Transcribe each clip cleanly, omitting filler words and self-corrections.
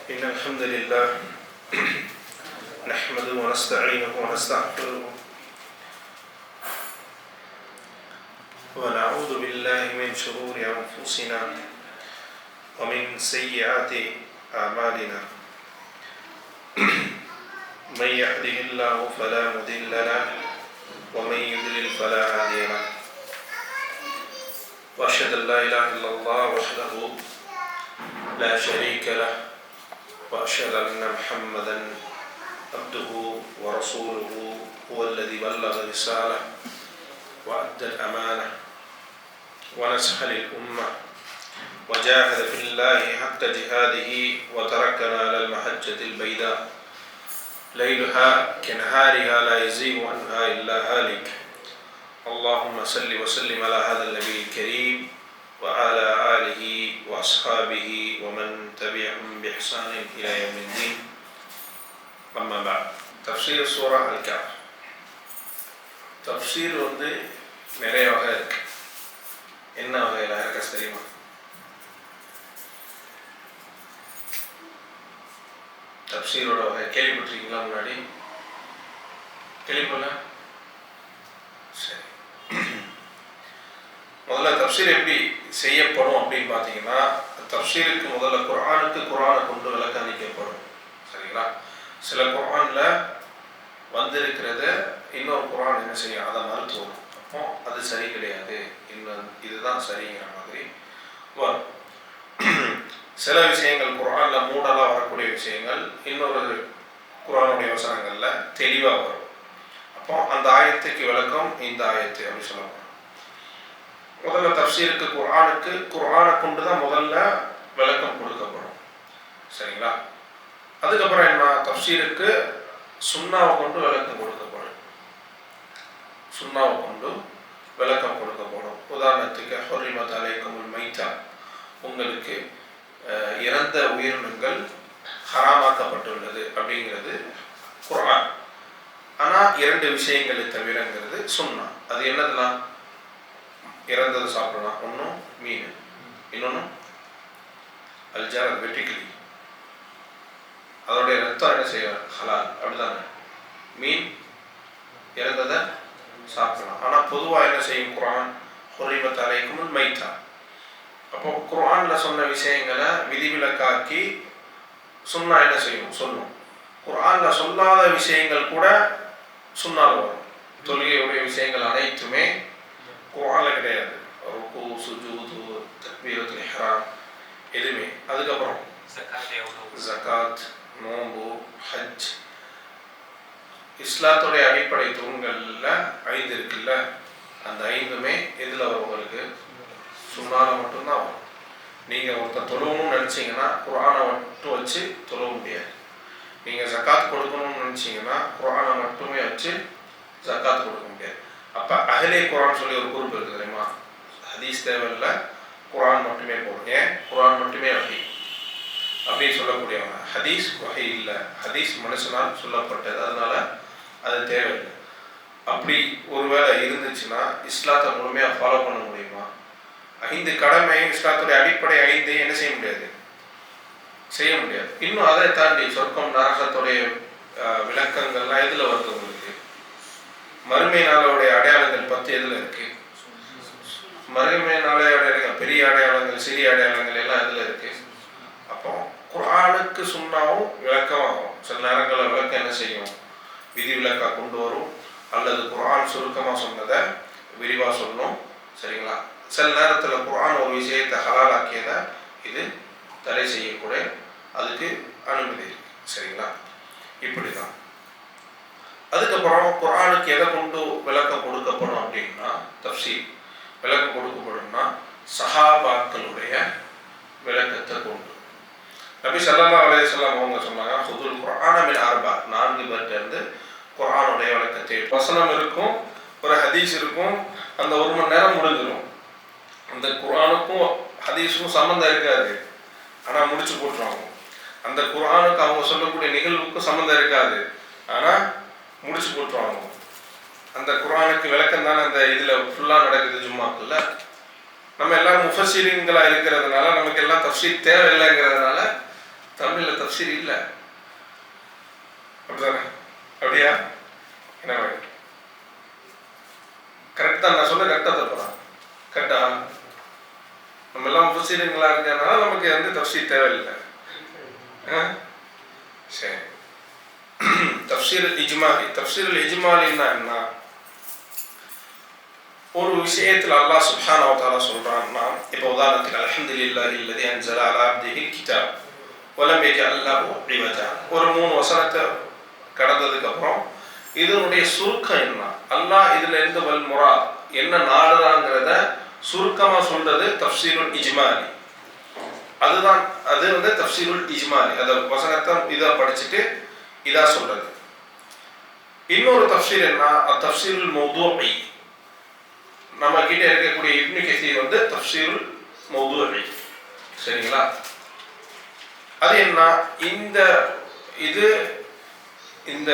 إن الحمد لله نحمده ونستعينه ونستغفره ونعوذ بالله من شرور أنفسنا ومن سيئات أعمالنا من يهده الله فلا مضل له ومن يضلل فلا هادي له وأشهد أن لا إله إلا الله وحده لا شريك له وأشهد أن محمدا عبده ورسوله هو الذي بلغ الرسالة وأدى الأمانة ونصح للأمة وجاهد في الله حق جهاده وتركنا على المحجة البيضاء ليلها كنهارها لا يزيغ عنها إلا هالك. اللهم صل وسلم على هذا النبي الكريم وعلى آله وأصحابه ومن تبعهم بإحسان إلى يوم الدين. أما بعد. تفسير سورة الكهف. تفسير வந்து நிறைய வகை இருக்கு. என்ன வகையில இருக்கு தெரியுமா? தஃப்சீரோட வகை கேள்விப்பட்டிருக்கீங்களா? முன்னாடி கேள்விப்படல? சரி. முதல்ல தஃப்சீர் எப்படி செய்யப்படும் அப்படின்னு பார்த்தீங்கன்னா, தஃப்சீருக்கு முதல்ல குர்ஆனை கொண்டு விளக்கணிக்கப்படும். சரிங்களா? சில குர்ஆன்ல வந்திருக்கிறத இன்னொரு குர்ஆன் என்ன செய்யும், அதை மறுத்துவோம். அப்போ அது சரி கிடையாது, இன்னும் இதுதான் சரிங்கிற மாதிரி வரும். சில விஷயங்கள் குர்ஆன்ல மூடலாக வரக்கூடிய விஷயங்கள் இன்னொரு குர்ஆனுடைய வசனங்கள்ல தெளிவாக வரும். அப்போ அந்த ஆயத்துக்கு விளக்கம் இந்த ஆயத்து அப்படி சொல்லலாம். முதல்ல தஃப்சீருக்கு குர்ஆனை கொண்டு தான் முதல்ல விளக்கம் கொடுக்கப்படும். சரிங்களா? அதுக்கப்புறம் என்ன, தஃப்சீருக்கு சுன்னாவை கொண்டு விளக்கம் கொடுக்கப்படும். சுன்னாவை கொண்டு விளக்கம் கொடுக்கப்படும். உதாரணத்துக்கு ஹுர்ரிமத் அலைக்குமுல் மைத்தா, உங்களுக்கு இறந்த உயிரினங்கள் ஹராமாக்கப்பட்டுள்ளது அப்படிங்கிறது குர்ஆன். ஆனால் 2 விஷயங்களை தவிரங்கிறது சுன்னா. அது என்னதுலாம்? இறந்தது சாப்பிடலாம். ஒன்றும் மீன், இன்னொன்று அல்ஜார் வெட்டிக்கிளி, அதோடைய ரத்தம் என்ன செய்யலாம், ஹலால். அப்படிதானே? மீன் இறந்ததை சாப்பிடலாம். ஆனால் பொதுவாக என்ன செய்யும் குர்ஆன், ஹுர்ரிமத் அலைக்குமுல் மைத்தா. அப்போ குர்ஆன்ல சொன்ன விஷயங்களை விதிவிலக்காக்கி சுன்னா என்ன செய்யும், சொல்லும். குர்ஆன்ல சொல்லாத விஷயங்கள் கூட சுன்னால வரும். தொழுகையுடைய விஷயங்கள் அனைத்துமே குர்ஆன்ல கிடையாது. ருக்கு, சுஜூது, தக்பீரத்துல் இஹ்ராம் எதுவுமே. அதுக்கப்புறம் ஜகாத், நோன்பு, ஹஜ், இஸ்லாத்துடைய அடிப்படை தூண்கள்ல 5 இருக்குல்ல, அந்த 5மே எதுல வரும், உங்களுக்கு சுன்னால மட்டும்தான் வரும். நீங்க ஒருத்தர் தொழுவணும்னு நினைச்சீங்கன்னா குர்ஆனை மட்டும் வச்சு தொழுவ முடியாது. நீங்க ஜகாத் கொடுக்கணும்னு நினைச்சீங்கன்னா குர்ஆனை மட்டுமே வச்சு ஜகாத் கொடுக்க முடியாது. அப்ப அஹ்லே குர்ஆன் சொல்லி ஒரு குரூப் இருக்கு தெரியுமா? ஹதீஸ் தேவையில்லை, குர்ஆன் மட்டுமே போதும். ஏன்? குர்ஆன் மட்டுமே வஹி அப்படின்னு சொல்லக்கூடியவங்க. ஹதீஸ் வஹி இல்லை, ஹதீஸ் மனுஷனால் சொல்லப்பட்டது, அதனால அது தேவையில்லை. அப்படி ஒருவேளை இருந்துச்சுன்னா இஸ்லாத்தை முழுமையாக ஃபாலோ பண்ண முடியுமா? 5 கடமை, இஸ்லாத்துடைய அடிப்படை 5 என்ன செய்ய முடியாது, செய்ய முடியாது. இன்னும் அதை தாண்டி சொர்க்கம் நரகத்துடைய விளக்கங்கள்லாம் எதுல வருது உங்களுக்கு? மறுமை நாளுடைய அடையாளங்கள் 10 எதுல இருக்கு? மறுமை நாளைய அடையாளங்கள், பெரிய அடையாளங்கள், சிறிய அடையாளங்கள் எல்லாம் எதுல இருக்கு? அப்போ குர்ஆனுக்கு சுன்னாவும் விளக்கமாகும். சில நேரங்களில் விளக்கம் என்ன செய்யும், விதி விளக்கா கொண்டு வரும், அல்லது குர்ஆன் சுருக்கமாக சொன்னதை விரிவாக சொல்லணும். சரிங்களா? சில நேரத்தில் குர்ஆன் ஒரு விஷயத்தை ஹலாலாக்கியதை இது தடை செய்யக்கூடிய அதுக்கு அனுமதி இருக்கு. சரிங்களா? இப்படி தான். அதுக்கப்புறம் குர்ஆனுக்கு எதை கொண்டு விளக்கம் கொடுக்கப்படும் அப்படின்னா, தஃப்சீர் விளக்கம் கொடுக்கப்படும்னா சஹாபாக்களுடைய விளக்கத்தை கொண்டு. நபி ஸல்லல்லாஹு அலைஹி வஸல்லம் அவங்க சொன்னாங்க, ஹுதுல் குர்ஆன மின் அர்பா, 4 பேர்ட்ட இருந்து குர்ஆனுடைய விளக்கத்தை. வசனம் இருக்கும், ஒரு ஹதீஸ் இருக்கும், அந்த 1 மணி நேரம் முடிஞ்சிடும். அந்த குர்ஆனுக்கும் ஹதீஸுக்கும் சம்மந்தம் இருக்காது, ஆனால் முடிச்சு போட்டுருவாங்க. அந்த குர்ஆனுக்கு அவங்க சொல்லக்கூடிய நிகழ்வுக்கும் சம்மந்தம் இருக்காது, ஆனால் முடிச்சு போட்டுருவாங்க. அந்த குர்ஆனுக்கு விளக்கம் தானே அந்த இதில் ஃபுல்லாக நடக்குது ஜும்மாக்குள்ள. நம்ம எல்லாரும் முஃபஸ்ஸிரீன்களா இருக்கிறதுனால நமக்கு எல்லாம் தஃப்சீர் தேவையில்லைங்கிறதுனால தமிழில் தஃப்சீர் இல்லை. அப்படிதானே? அப்படியா? என்ன கரெக்ட் தான் நான் சொல்ல? கரெக்டாக தப்புறேன்? கரெக்டா? நம்ம எல்லாம் முஃபஸ்ஸிரீன்களா இருக்கிறதுனால நமக்கு வந்து தஃப்சீர் தேவையில்லை. சரி. தஃப்சீர் இஜ்மாலி. தஃப்சீர் இஜ்மாலின்னா என்ன? ஒரு விஷயத்தில் அல்லாஹ் சுப்ஹானஹு வ தஆலா சொல்றான்னா, இப்போ உதாரணத்துக்கு அல்ஹம்துலில்லாஹி அல்லதி அன்ஸல அலா அப்திஹில் கிதாப் வலம் யஜஅல் லஹு இவஜா, ஒரு 3 வசனத்தை கடந்ததுக்கு அப்புறம் இதனுடைய சுருக்கம் என்ன, அல்லாஹ் இதுல இருந்து வல் முராத் என்ன நாடுறாங்கிறத சுருக்கமா சொல்றது தஃப்சீருல் இஜ்மாலி. அதுதான் அது வந்து தஃப்சீருல் இஜ்மாலி. அந்த வசனத்தை இதா படிச்சுட்டு இதா சொல்றது. இன்னொரு தஃப்சீர் என்ன? தஃப்சீருல் மௌதூஇ. நம்ம கிட்ட இருக்கக்கூடிய இப்னு கஸீர் வந்து தஃப்சீருல் மௌதூஇ. சரிங்களா? அது என்ன? இந்த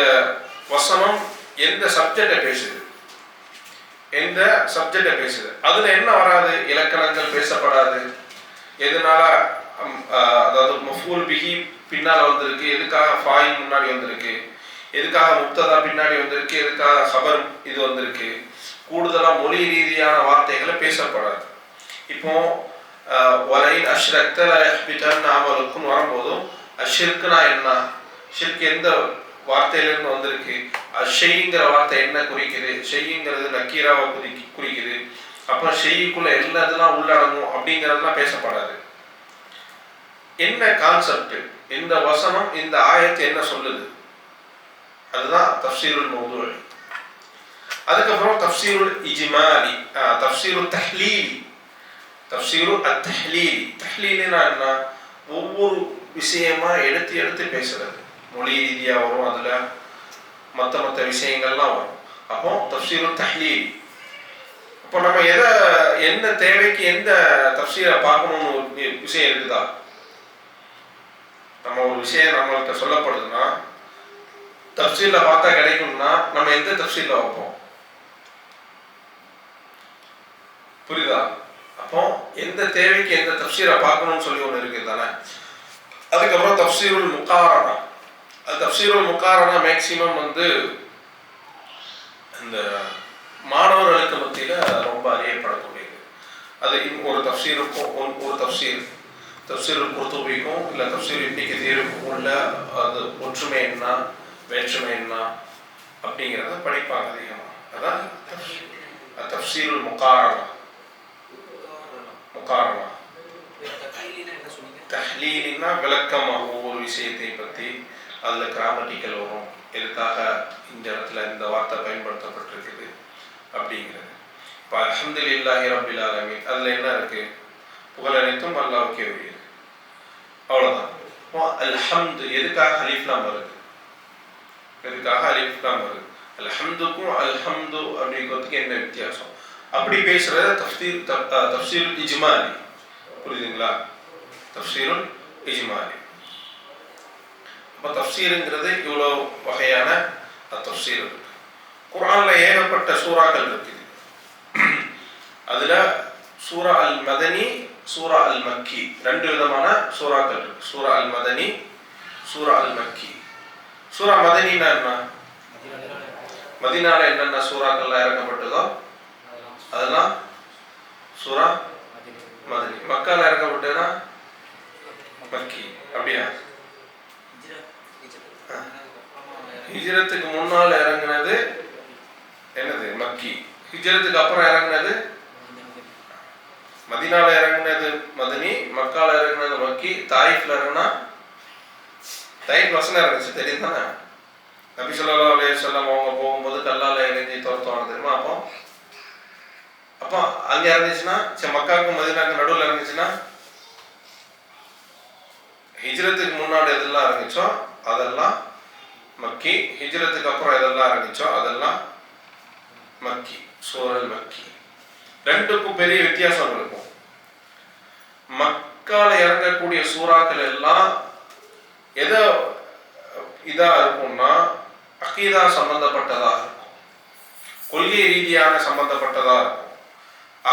வசனம் எந்த சப்ஜெக்டை பேசுது, எந்த சப்ஜெக்டை பேசுது, அதுல என்ன வராது? இலக்கணங்கள் பேசப்படாது. எதனால அதாவது மஃபூல் பிஹி பின்னால் வந்திருக்கு, எதுக்காக ஃபாயில் முன்னாடி வந்திருக்கு, எதுக்காக முப்ததா பின்னாடி வந்திருக்கு, எதுக்காக ஹபர் இது வந்திருக்கு, கூடுதலா மொழி ரீதியான வார்த்தைகளை பேசப்படாது. இப்போ வலைன் அஷ்ரக்த லயஹ்பிதன் அமலுக்கும் வரும்போதும் அஷ்ஷிர்க்னா என்ன, ஷிர்க் எந்த வார்த்தையிலிருந்து வந்திருக்கு, ஷெய்ங்கிற வார்த்தை என்ன குறிக்குது, ஷெய்ங்கிறது நக்கீராவை குறிக்குது, அப்போ ஷெய்க்குள்ள எல்லா இதெல்லாம் உள்ளடங்கும் அப்படிங்கிறதுலாம் பேசப்படாது. என்ன கான்செப்ட், இந்த வசனம் இந்த ஆயத்து என்ன சொல்லுது, அதுதான் தஃப்சீருல் மௌதூஇ. அதுக்கப்புறம் தஃப்சீருல் இஜ்மாலி, தஃப்சீருல் தஹ்லீலி. தஃப்சீருல் அத்தஹ்லீலி. தஹ்லீலினா என்ன? ஒவ்வொரு விஷயமா எடுத்து பேசுறது. மொழி ரீதியா வரும், அதுல மற்ற விஷயங்கள்லாம் வரும். அப்போ தஃப்சீருல் தஹ்லீலி. இப்போ நம்ம எந்த தேவைக்கு எந்த தஃப்சீரை பார்க்கணும்னு ஒரு விஷயம் இருக்குதா? நம்ம ஒரு விஷயம் நம்மள்கிட்ட சொல்லப்படுதுன்னா தஃப்சீர்ல பார்த்தா கிடைக்கும்னா நம்ம எந்த தஃப்சீர்ல வைப்போம்? புரியுதா? அப்போ எந்த தேவைக்கு எந்த தஃப்சீரை பார்க்கணும்னு சொல்லி ஒன்று இருக்குது தானே. அதுக்கப்புறம் தஃப்சீருல் முகாரணா. தஃப்சீருல் முகாரணா மேக்சிமம் வந்து இந்த மாணவர்களுக்கு மத்தியில ரொம்ப அறியப்படக்கூடியது. அது ஒரு தஃப்சீருக்கும் ஒரு தஃப்சீருல் குர்துபிக்கும் இல்லை தஃப்சீர் இப்னு கஸீருக்கும் உள்ள அது ஒற்றுமை என்ன வேற்றுமை என்ன அப்படிங்கிறத படிப்பாங்க அதிகமாக. அதான் தஃப்சீருல் முகாரணா. தஹ்லீலின்னா விளக்கமா ஒவ்வொரு விஷயத்தை பற்றி, அதில் கிராமட்டிக்கல் வரும், எதுக்காக இந்த இடத்துல இந்த வார்த்தை பயன்படுத்தப்பட்டிருக்குது அப்படிங்கிறது. இப்போ அல்ஹம்துலில்லாஹி ரப்பில் ஆலமீன் அதில் என்ன இருக்கு? புகழ் அனைத்தும் அல்லாஹ்வுக்கே உரியது. அவ்வளோதான். இப்போ அல்ஹம்து எதுக்காக அலிஃப்லாம் வருது? எதுக்காக அலிஃப்லாம் வருது? அல்ஹம்துக்கும் அல்ஹம்து அப்படிங்கிறதுக்கு என்ன வித்தியாசம்? அப்படி பேசுறது தஃப்சீருல் இஜ்மாலி. புரியுதுங்களா? தஃப்சீருல் இஜ்மாலி. அப்போ தஃப்சீருங்கிறது இவ்வளோ வகையான தஃப்சீர் இருக்கு. குர்ஆன்ல ஏகப்பட்ட சூறாக்கள் இருக்குது. அதுல சூரா அல் மதனி, சூரா அல் மக்கி, 2 விதமான சூறாக்கள் இருக்கு. சூரா அல் மதனி, சூரா அல் மக்கி. சூரா மதனின்னா என்ன? மதீனால என்னென்ன சூறாக்கள்லாம் இறக்கப்பட்டதோ அதெல்லாம் சூரா மதனி. மக்கால இறக்கப்பட்டதுன்னா மக்கி. அப்படியா? ஹிஜ்ரத்துக்கு முன்னால் இறங்குனது என்னது? மக்கி. ஹிஜ்ரத்துக்கு அப்புறம் இறங்குனது மதீனால இறங்குனது மதனி, மக்கால இறங்குனது மக்கி. தாயிஃப்ல இறங்குனா தாயிஃப் வசனம் இறங்குச்சு தெரியும் தானே. நபி ஸல்லல்லாஹு அலைஹி வஸல்லம் அவங்க போகும்போது கல்லால எரிஞ்சு தோர்த்துவாங்க தெரியுமா? அப்போ அங்கே இறங்குச்சுன்னா மக்காவுக்கும் மதீனாவுக்கும் நடுவில் இறங்குச்சுன்னா ஹிஜ்ரத்துக்கு முன்னாடி எதெல்லாம் இறங்குச்சோ அதெல்லாம் மக்கி, ஹிஜ்ரத்துக்கு அப்புறம் எதெல்லாம் இறங்குச்சோ அதெல்லாம் மக்கி. சூரல் மக்கி. 2க்கும் பெரிய வித்தியாசம் இருக்கும். மக்கால இறங்கக்கூடிய சூறாக்கள் எல்லாம் எதை இதா இருக்கும்னா அகீதா சம்பந்தப்பட்டதா இருக்கும், கொள்கை ரீதியான சம்பந்தப்பட்டதா இருக்கும்,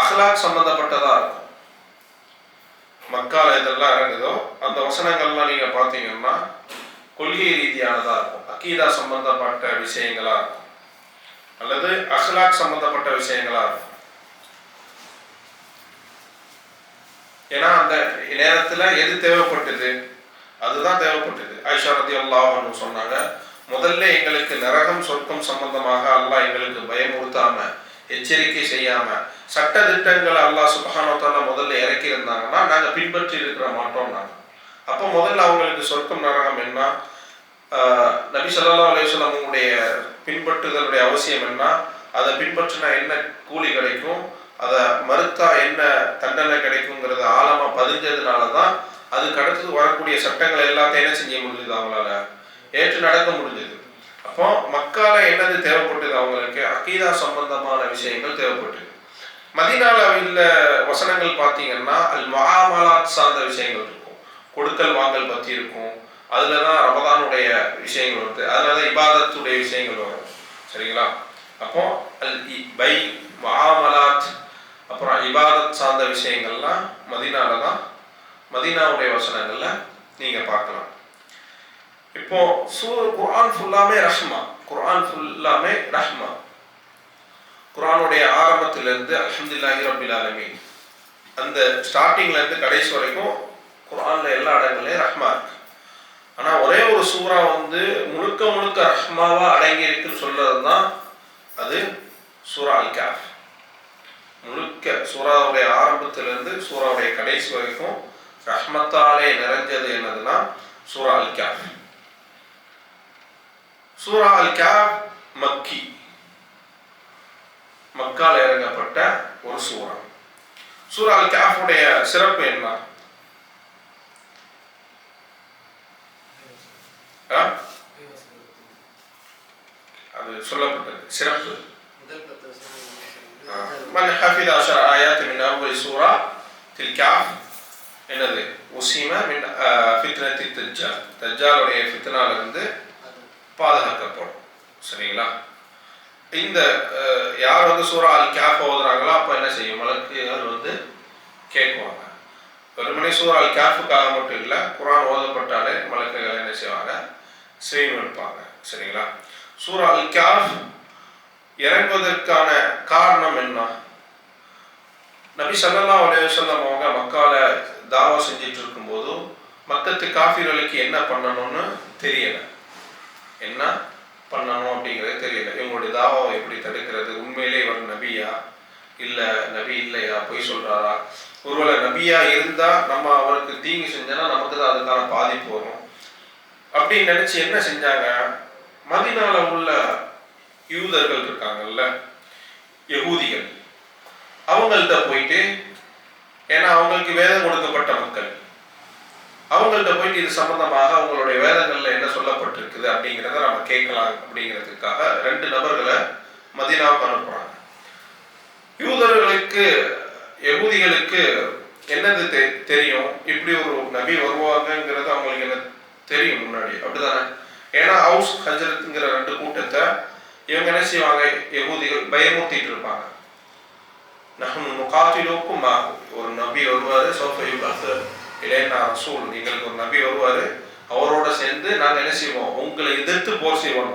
அஹ்லாக் சம்பந்தப்பட்டதா இருக்கும். மக்கால இதெல்லாம் இறங்குதோ அந்த வசனங்கள்லாம் நீங்க பார்த்தீங்கன்னா கொள்கை ரீதியானதா இருக்கும், அகீதா சம்பந்தப்பட்ட விஷயங்களா இருக்கும், அல்லது அஹ்லாக் சம்பந்தப்பட்ட விஷயங்களா இருக்கும். ஏன்னா அந்த நேரத்துல எது தேவைப்பட்டது, அதுதான் தேவைப்பட்டது. ஆயிஷா ரலியல்லாஹு அன்ஹா சொன்னாங்க, முதல்ல எங்களுக்கு நரகம் சொர்க்கம் சம்பந்தமாக அல்லாஹ் எங்களுக்கு பயமுறுத்தாம எச்சரிக்கை செய்யாம சட்ட திட்டங்களை அல்லாஹ் சுப்ஹானஹு வ தஆலா முதல்ல இறக்கி இருந்தாங்கன்னா நாங்க பின்பற்றி இருக்கிற மாட்டோம். நாங்க அப்போ முதல்ல அவங்களுக்கு சொர்க்கம் நரகம் என்ன, நபி ஸல்லல்லாஹு அலைஹி வஸல்லம் உடைய பின்பற்றுதலுடைய அவசியம் என்ன, அதை பின்பற்றினா என்ன கூலி கிடைக்கும், அதை மறுத்தா என்ன தண்டனை கிடைக்குங்கிறது ஆழமா பதிஞ்சதுனால தான் அதுக்கு அடுத்து வரக்கூடிய சட்டங்களை எல்லாத்தையும் என்ன செஞ்ச முடிஞ்சது, அவங்களால ஏற்று நடக்க முடிஞ்சது. அப்போ மக்கால என்னது தேவைப்பட்டது, அவங்களுக்கு அகீதா சம்பந்தமான விஷயங்கள் தேவைப்பட்டது. மதீனால உள்ள வசனங்கள் பார்த்தீங்கன்னா அல் முஆமலாத் சார்ந்த விஷயங்கள் இருக்கும், கொடுக்கல் வாங்கல் பற்றி இருக்கும், அதுலதான் ரமதானுடைய விஷயங்கள் வருது, அதனால இபாதத்துடைய விஷயங்கள் வரும். சரிங்களா? அப்போ அல் பை முஆமலாத் அப்புறம் இபாதத் சார்ந்த விஷயங்கள்லாம் மதீனால தான், மதீனாவுடைய வசனங்கள்ல நீங்க பார்க்கலாம். இப்போ குர்ஆன் ஃபுல்லாமே ரஹ்மா, குர்ஆன் ஃபுல்லாமே ரஹ்மா. குர்ஆனுடைய ஆரம்பத்திலிருந்து அல்ஹம்துலில்லாஹி ரப்பில் ஆலமீன் அந்த ஸ்டார்டிங்ல இருந்து கடைசி வரைக்கும் குர்ஆன்ல எல்லா இடங்களையும் ரஹ்மா இருக்கு. ஆனா ஒரே ஒரு சூரா முழுக்க முழுக்க ரஹ்மாவா அடங்கி இருக்குன்னு சொல்றதுதான் அது சூரா அல் கஹ்ஃப். முழுக்க சூராவுடைய ஆரம்பத்திலிருந்து சூராவுடைய கடைசி வரைக்கும் ரஹ்மத்தாலே நிறைஞ்சது என்னதுன்னா சூரா அல் கஹ்ஃப். சூரா அல் கஹ்ஃப் மக்கி, மக்கால இறங்கப்பட்ட ஒரு சூரா. சூரா அல் கஹ்ஃபுடைய சிறப்பு என்ன? அது சொல்லப்பட்டது சிறப்பு. மன் ஹஃபித 10 ஆயாத் மின் அவ்வல் சூரா தில் கஹ்ஃப் என்னது உஸிம மின் ஃபித்னத்தி தஜ்ஜால், தஜ்ஜாலுடைய ஃபித்னால இருந்து பாதுகாக்கப்படும். சரிங்களா? இந்த யார் சூரா அல் கஹ்ஃப் ஓதுறாங்களோ அப்ப என்ன செய்யும், மலக்குகள் கேட்குவாங்க. வெறுமனே சூரா அல் கஹ்ஃபுக்காக மட்டும் இல்லை, குர்ஆன் ஓதப்பட்டாலே மலக்குகள் என்ன செய்வாங்க, செய்யும் எடுப்பாங்க. சரிங்களா? சூரா அல் கஹ்ஃப் இறங்குவதற்கான காரணம் என்ன? நபி ஸல்லல்லாஹு அலைஹி வஸல்லம் அவங்க மக்கால தாவா செஞ்சிட்டு இருக்கும்போது மக்கத்து காஃபிர்களுக்கு என்ன பண்ணணும்னு தெரியல, என்ன பண்ணணும் அப்படிங்கிறது தெரியல. இவங்களுடைய தாவாவை எப்படி தடுக்கிறது, உண்மையிலே இவர் நபியா இல்ல நபி இல்லையா, பொய் சொல்றாரா, ஒருவேளை நபியா இருந்தா நம்ம அவருக்கு தீங்கு செஞ்சோன்னா நமக்கு தான் அதுக்கான பாதிப்பு வரும் அப்படின்னு நினைச்சு என்ன செஞ்சாங்க, மதீனால உள்ள யூதர்கள் இருக்காங்கல்ல, யகூதிகள், அவங்கள்ட்ட போயிட்டு, ஏன்னா அவங்களுக்கு வேதம் கொடுக்கப்பட்ட மக்கள், அவங்கள்ட்ட போயிட்டு இது சம்பந்தமாக அவங்களுடைய வேதங்கள்ல என்ன சொல்லப்பட்டிருக்குது அப்படிங்கிறத நம்ம கேட்கலாம் அப்படிங்கிறதுக்காக 2 நபர்களை மதீனாவுக்கு அனுப்புறாங்க. யூதர்களுக்கு யகூதிகளுக்கு என்னது தெரியும், இப்படி ஒரு நபி வருவாங்கங்கிறது அவங்களுக்கு என்ன தெரியும் முன்னாடி, அப்படிதானே? ஏன்னா ஹவுஸ் ஹஜ்ரத்ங்கிற 2 கூட்டத்தை இவங்க என்ன செய்வாங்க, யகூதிகள் பயமுறுத்திட்டு இருப்பாங்க. நஹ்னு நுகாத்திலுக்கும் ஒரு நபி வருவாரு, சௌஃப யுபஅஸ் இலைனா ரசூல், எங்களுக்கு ஒரு நபி வருவாரு, அவரோட சேர்ந்து நாங்க என்ன செய்வோம், உங்களை எதிர்த்து போர் செய்வோம்.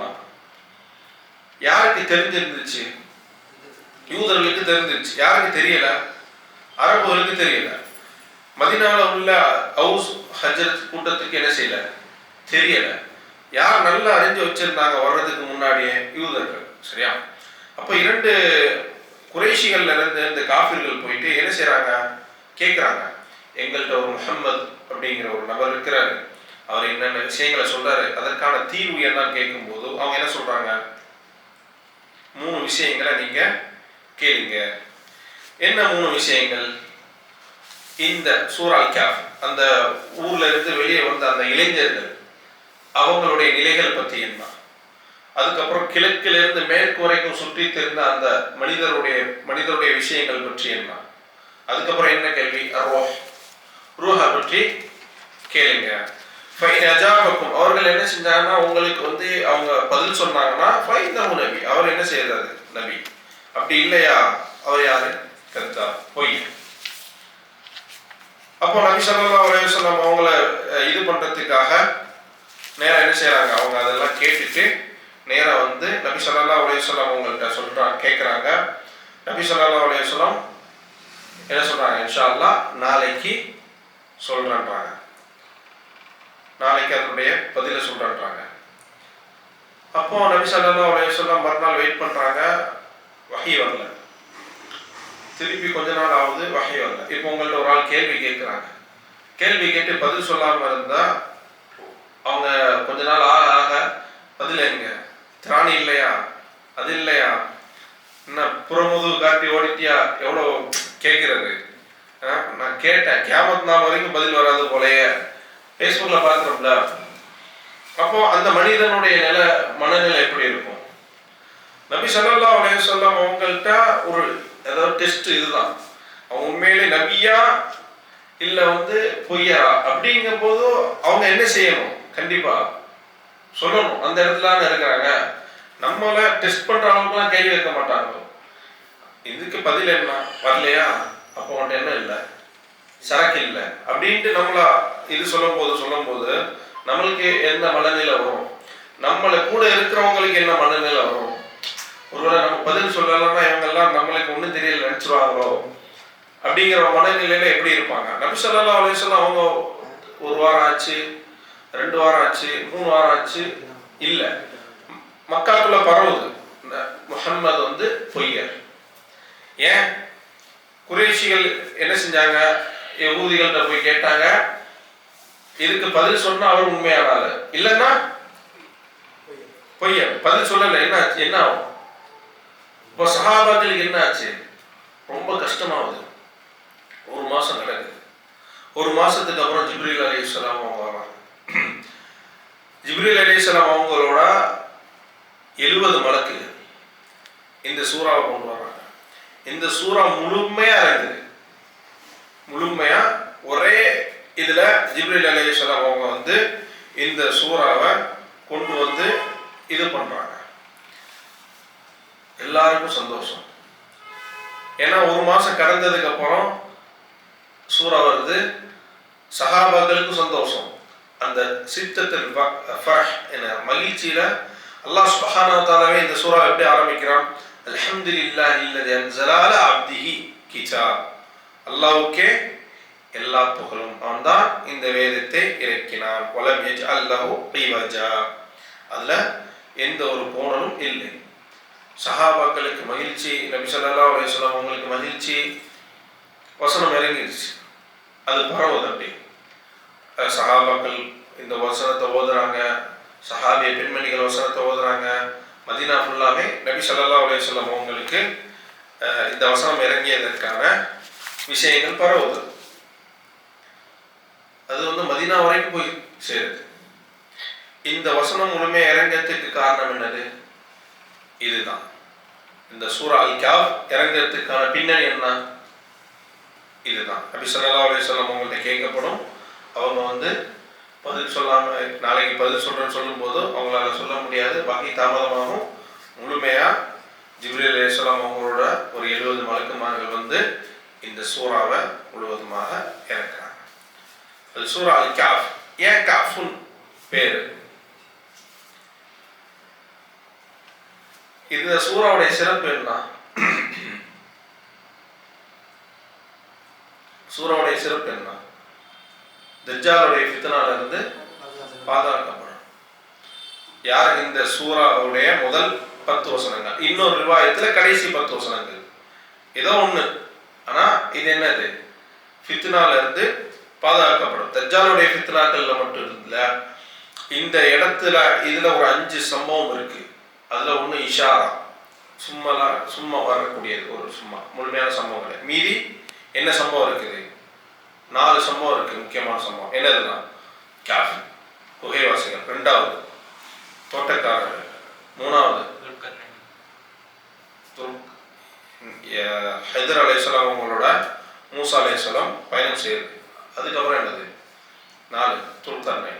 யாருக்கு தெரிஞ்சிருந்துச்சு? யூதர்களுக்கு தெரிஞ்சிருச்சு. யாருக்கு தெரியல? அரபுகளுக்கு தெரியல. மதீனால உள்ள ஹவுஸ் ஹஜ்ரத் கூட்டத்துக்கு என்ன செய்யல, தெரியல. யார் நல்லா அறிஞ்சு வச்சிருந்தாங்க வர்றதுக்கு முன்னாடியே? யூதர்கள். சரியா? அப்போ 2 குறைஷிகள்ல இருந்து இந்த காஃபிர்கள் போயிட்டு என்ன செய்யறாங்க, கேட்கிறாங்க, எங்கள்கிட்ட ஒரு முஹம்மது அப்படிங்கிற ஒரு நபர் இருக்கிறாரு, அவர் என்னென்ன விஷயங்களை சொல்றாரு, அதற்கான தீர்வு என்னன்னு கேட்கும்போது அவங்க என்ன சொல்றாங்க, 3 விஷயங்களை நீங்க கேளுங்க. என்ன 3 விஷயங்கள்? இந்த சூரா அல் கஹ்ஃப் அந்த ஊர்ல இருந்து வெளியே வந்த அந்த இளைஞர்கள் அவங்களுடைய நிலைகள் பற்றி என்ன, அதுக்கப்புறம் கிழக்கிலிருந்து மேற்கு வரைக்கும் சுற்றி தெரிந்த அந்த மனிதருடைய விஷயங்கள் பற்றி என்ன, அதுக்கப்புறம் என்ன கேள்வி, ரூஹா பற்றி கேளுங்க. அவர்கள் என்ன செஞ்சாங்கன்னா, உங்களுக்கு அவங்க பதில் சொன்னாங்கன்னா நபி, அவர் என்ன செய்யறாரு, நபி. அப்படி இல்லையா, அவர் யாரு, கருத்தா, பொய். அப்போ நபி ஸல்லல்லாஹு அலைஹி வஸல்லம் அவங்கள இது பண்றதுக்காக நேரா என்ன செய்யறாங்க, அவங்க அதெல்லாம் கேட்டுட்டு நேரா வந்து நபி ஸல்லல்லாஹு அலைஹி வஸல்லம் அவங்கள்ட்ட கேட்குறாங்க. நபி ஸல்லல்லாஹு அலைஹி வஸல்லம் என்ன சொல்றாங்க, இன்ஷா அல்லாஹ் நாளைக்கு சொல்றேன்றாங்க, நாளைக்கு அதனுடைய பதிலை சொல்றேன்றாங்க. அப்போ நபி ஸல்லல்லாஹு அலைஹி வஸல்லம் மறுநாள் வெயிட் பண்றாங்க, வஹி வரல. திருப்பி கொஞ்ச நாள் ஆகுது, வஹி வரல. இப்போ உங்கள்ட்ட ஒரு ஆள் கேள்வி கேட்குறாங்க, கேள்வி கேட்டு பதில் சொல்லாம இருந்தா அவங்க கொஞ்ச நாள் ஆக ஆக பதில் எங்க, திராணி இல்லையா, அது இல்லையா, என்ன புறமுது காட்டி ஓடிட்டியா, எவ்வளோ கேட்கிறது. நான் கேட்டேன், கியாமத் நாள் வரைக்கும் பதில் வராது போலயே ஃபேஸ்புக்கில் பார்க்குறோம்ல. அப்போ அந்த மனிதனுடைய மனநிலை எப்படி இருக்கும்? நபி ஸல்லல்லாஹு அலைஹி வஸல்லம் அவங்கள்ட்ட ஒரு ஏதாவது டெஸ்ட் இதுதான், அவங்க உண்மையிலே நபியா இல்லை வந்து பொய்யரா அப்படிங்கும் போது அவங்க என்ன செய்யணும், கண்டிப்பா சொல்லணும். அந்த இடத்துல இருக்கிறாங்க, நம்மளை டெஸ்ட் பண்ற அளவுக்குலாம் கேள்வி கேட்க மாட்டாங்க. இதுக்கு பதில் என்ன, வரலையா, அப்போ அவன்கிட்ட என்ன இல்லை, சரக்கு இல்லை அப்படின்ட்டு நம்மள இது சொல்லும் போது நம்மளுக்கு என்ன மனநிலை வரும், நம்மளை கூட இருக்கிறவங்களுக்கு என்ன மனநிலை வரும்? ஒருவேளை நம்ம பதில் சொல்லலைன்னா இவங்கெல்லாம் நம்மளுக்கு ஒன்றும் தெரியல நினைச்சிருவாங்களோ அப்படிங்கிற மனநிலையில எப்படி இருப்பாங்க? நபி ஸல்லல்லாஹு அலைஹி வஸல்லம் அவங்க 1 வாரம் ஆச்சு, 2 வாரம் ஆச்சு, 3 வாரம் ஆச்சு, இல்லை, மக்காக்குள்ள பரவுது முஹம்மது வந்து பொய்யர். ஏன் குறைஷிகள் என்ன செஞ்சாங்க, யகூதிகள்கிட்ட போய் கேட்டாங்க, இதுக்கு பதில் சொன்னா அவர் உண்மையான ஆளு, இல்லைன்னா பொய்யர். பதில் சொல்லல, என்ன ஆகும்? இப்போ சஹாபாக்களுக்கு என்ன ஆச்சு, ரொம்ப கஷ்டமாகுது. 1 மாசம் நடக்குது. 1 மாசத்துக்கு அப்புறம் ஜிப்ரீல் அலைஹிஸ்ஸலாம் அவங்க வராங்க. ஜிப்ரீல் அலைஹிஸ்ஸலாம் அவங்களோட 70 மலக்கு இந்த சூறாவை கொண்டு வராங்க. இந்த சூறா முழுமையா இருக்குது, முழுமையா ஒரே இதுல ஜிப்ரீல் அலைஹிஸ்ஸலாம் அவங்க வந்து இந்த சூறாவை கொண்டு வந்து இது பண்றாங்க. எல்லாருக்கும் சந்தோஷம். ஏன்னா 1 மாசம் கடந்ததுக்கு அப்புறம் சூறா வருது, சஹாபாக்களுக்கும் சந்தோஷம். அந்த சித்தத்தில் மகிழ்ச்சியில அல்லாஹ் சுப்ஹானஹு வ தஆலாவே இந்த சூறா எப்படி ஆரம்பிக்கிறான், அல்ஹம்துலில்லாஹி அல்லதி அன்ஸல அலா அப்திஹி கிதாப். அல்லாஹ்வுக்கே எல்லா புகழும், அவன் தான் இந்த வேதத்தை இறக்கினான். வலம் யஜ்அல் லஹு இவஜா, அதுல எந்த ஒரு கோணலும் இல்லை. சஹாபாக்களுக்கு மகிழ்ச்சி, நபி ஸல்லல்லாஹு அலைஹி வஸல்லம் அவங்களுக்கு மகிழ்ச்சி. வசனம் இறங்கிடுச்சு, அது பரவுது. அப்படி சஹாபாக்கள் இந்த வசனத்தை ஓதுறாங்க, சஹாபிய பெண்மணிகள் வசனத்தை ஓதுறாங்க. மதீனா ஃபுல்லாமே நபி ஸல்லல்லாஹு அலைஹி வஸல்லம் அவங்களுக்கு இந்த வசனம் இறங்கியதற்கான விஷயங்கள் பரவுது. அது வந்து மதீனா வரைக்கும் போய் சேருது. இந்த வசனம் முழுமையாக இறங்கிறதுக்கு காரணம் என்னது? இதுதான். இந்த சூரா அல் கஹ்ஃப் இறங்கிறதுக்கான பின்னணி என்ன? இதுதான். நபி ஸல்லல்லாஹு அலைஹி வஸல்லம் அவங்கள்ட்ட கேட்கப்படும், அவங்க வந்து பதில் சொல்லாம நாளைக்கு பதில் சொல்றேன்னு சொல்லும் போது அவங்களால சொல்ல முடியாது, வஹி தாமதமாகும். முழுமையா ஜிப்ரீல் அலைஹிஸ்ஸலாம் அவங்களோட ஒரு 70 மலக்குமார்கள் வந்து இந்த சூறாவை முழுவதுமாக இறக்குறாங்க. அது சூரா அல் கஹ்ஃப். ஏன் கஹ்ஃப்னு பேரு? இந்த சூறாவுடைய சிறப்பு என்ன? சூறாவுடைய சிறப்பு என்ன? தஜ்ஜாலுடைய ஃபித்னால இருந்து பாதுகாக்கப்படும். யார்? இந்த சூறாவுடைய முதல் 10 வசனங்கள், இன்னொரு ரிவாயத்துல கடைசி 10 வசனங்கள், ஏதோ ஒண்ணு. ஆனா இது என்னது? ஃபித்னால இருந்து பாதுகாக்கப்படும். தஜ்ஜாலுடைய ஃபித்னாக்கள்ல மட்டும் இல்ல, இந்த இடத்துல இதுல ஒரு 5 சம்பவம் இருக்கு. அதுல ஒண்ணு இஷாரா, சும்மா வரக்கூடியது, ஒரு சும்மா முழுமையான சம்பவங்கள். மீதி என்ன சம்பவம் இருக்குது? 4 சம்பவம் இருக்கு, முக்கியமான சம்பவம். என்னதுன்னா கஹ்ஃப், குகைவாசிகள். 2வது தோட்டக்காரர்கள். 3வது ஹிதர் அலைஹிஸ்ஸலாம் அவங்களோட மூசா அலைஹிஸ்ஸலாம் பயணம் செய்யுது. அதுக்கப்புறம் என்னது? 4 துல்கர்னை.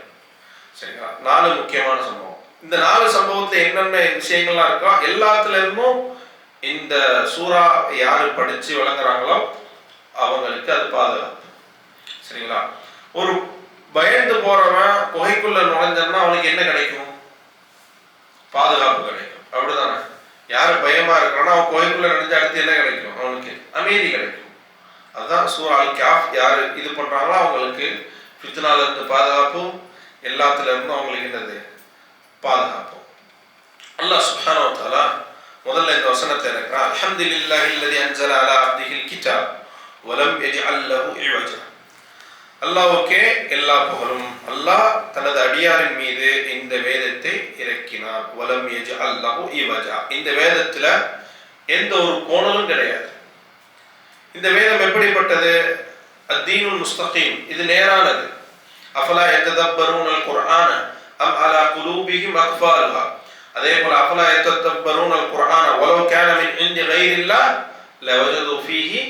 சரிங்களா? 4 முக்கியமான சம்பவம். இந்த 4 சம்பவத்துல என்னென்ன விஷயங்கள்லாம் இருக்கோ எல்லாத்துல இருந்தும் இந்த சூறா யாரு படிச்சு வழங்குறாங்களோ அவங்களுக்கு அது பாதுகாப்பு. சரிங்களா? ஒரு பயந்து போறவன் குகைக்குள்ள நுழைஞ்சான்னா அவனுக்கு என்ன கிடைக்கும்? பாதுகாப்பு கிடைக்கும். அப்படிதானே? யாரு பயமா இருக்கிறானோ அவன் குகைக்குள்ள நுழைஞ்ச அடுத்து என்ன கிடைக்கும்? அவனுக்கு அமைதி கிடைக்கும். அதுதான் சூரா அல் கஹ்ஃப். யாரு இது பண்றாங்களோ அவங்களுக்கு ஃபித்னால இருந்து பாதுகாப்பும், எல்லாத்துல இருந்தும் அவங்களுக்கு என்னது? பாதுகாப்பும். அல்லாஹ் சுப்ஹானஹு வ தஆலா முதல்ல இந்த வசனத்தை இருக்கிறான். அல்ஹம்துலில்லாஹி அல்லதி அன்ஸல அலா அப்திஹில் கிதாப் வலம் யஜ்அல் லஹு இவஜா. அல்லாஹ்வுக்கே எல்லா புகழும். அல்லாஹ் தனது அடியாரின் மீது இந்த வேதத்தை இறக்கினார். வலம் யஜ்அல் லஹு இவஜா. இந்த வேதத்துல எந்த ஒரு கோணலும் கிடையாது. இந்த வேதம் எப்படிப்பட்டது? அத்தீனுல் முஸ்தகீம், இது நேரானது. அஃபலா யததப்பரூனல் குர்ஆன அம் அலா குலூபிஹிம் அக்ஃபாலுஹா. அதே போல அஃபலா யததப்பரூனல் குர்ஆன வலவ் கான மின் இன்தி கைரில்லாஹ் லவஜது ஃபீஹி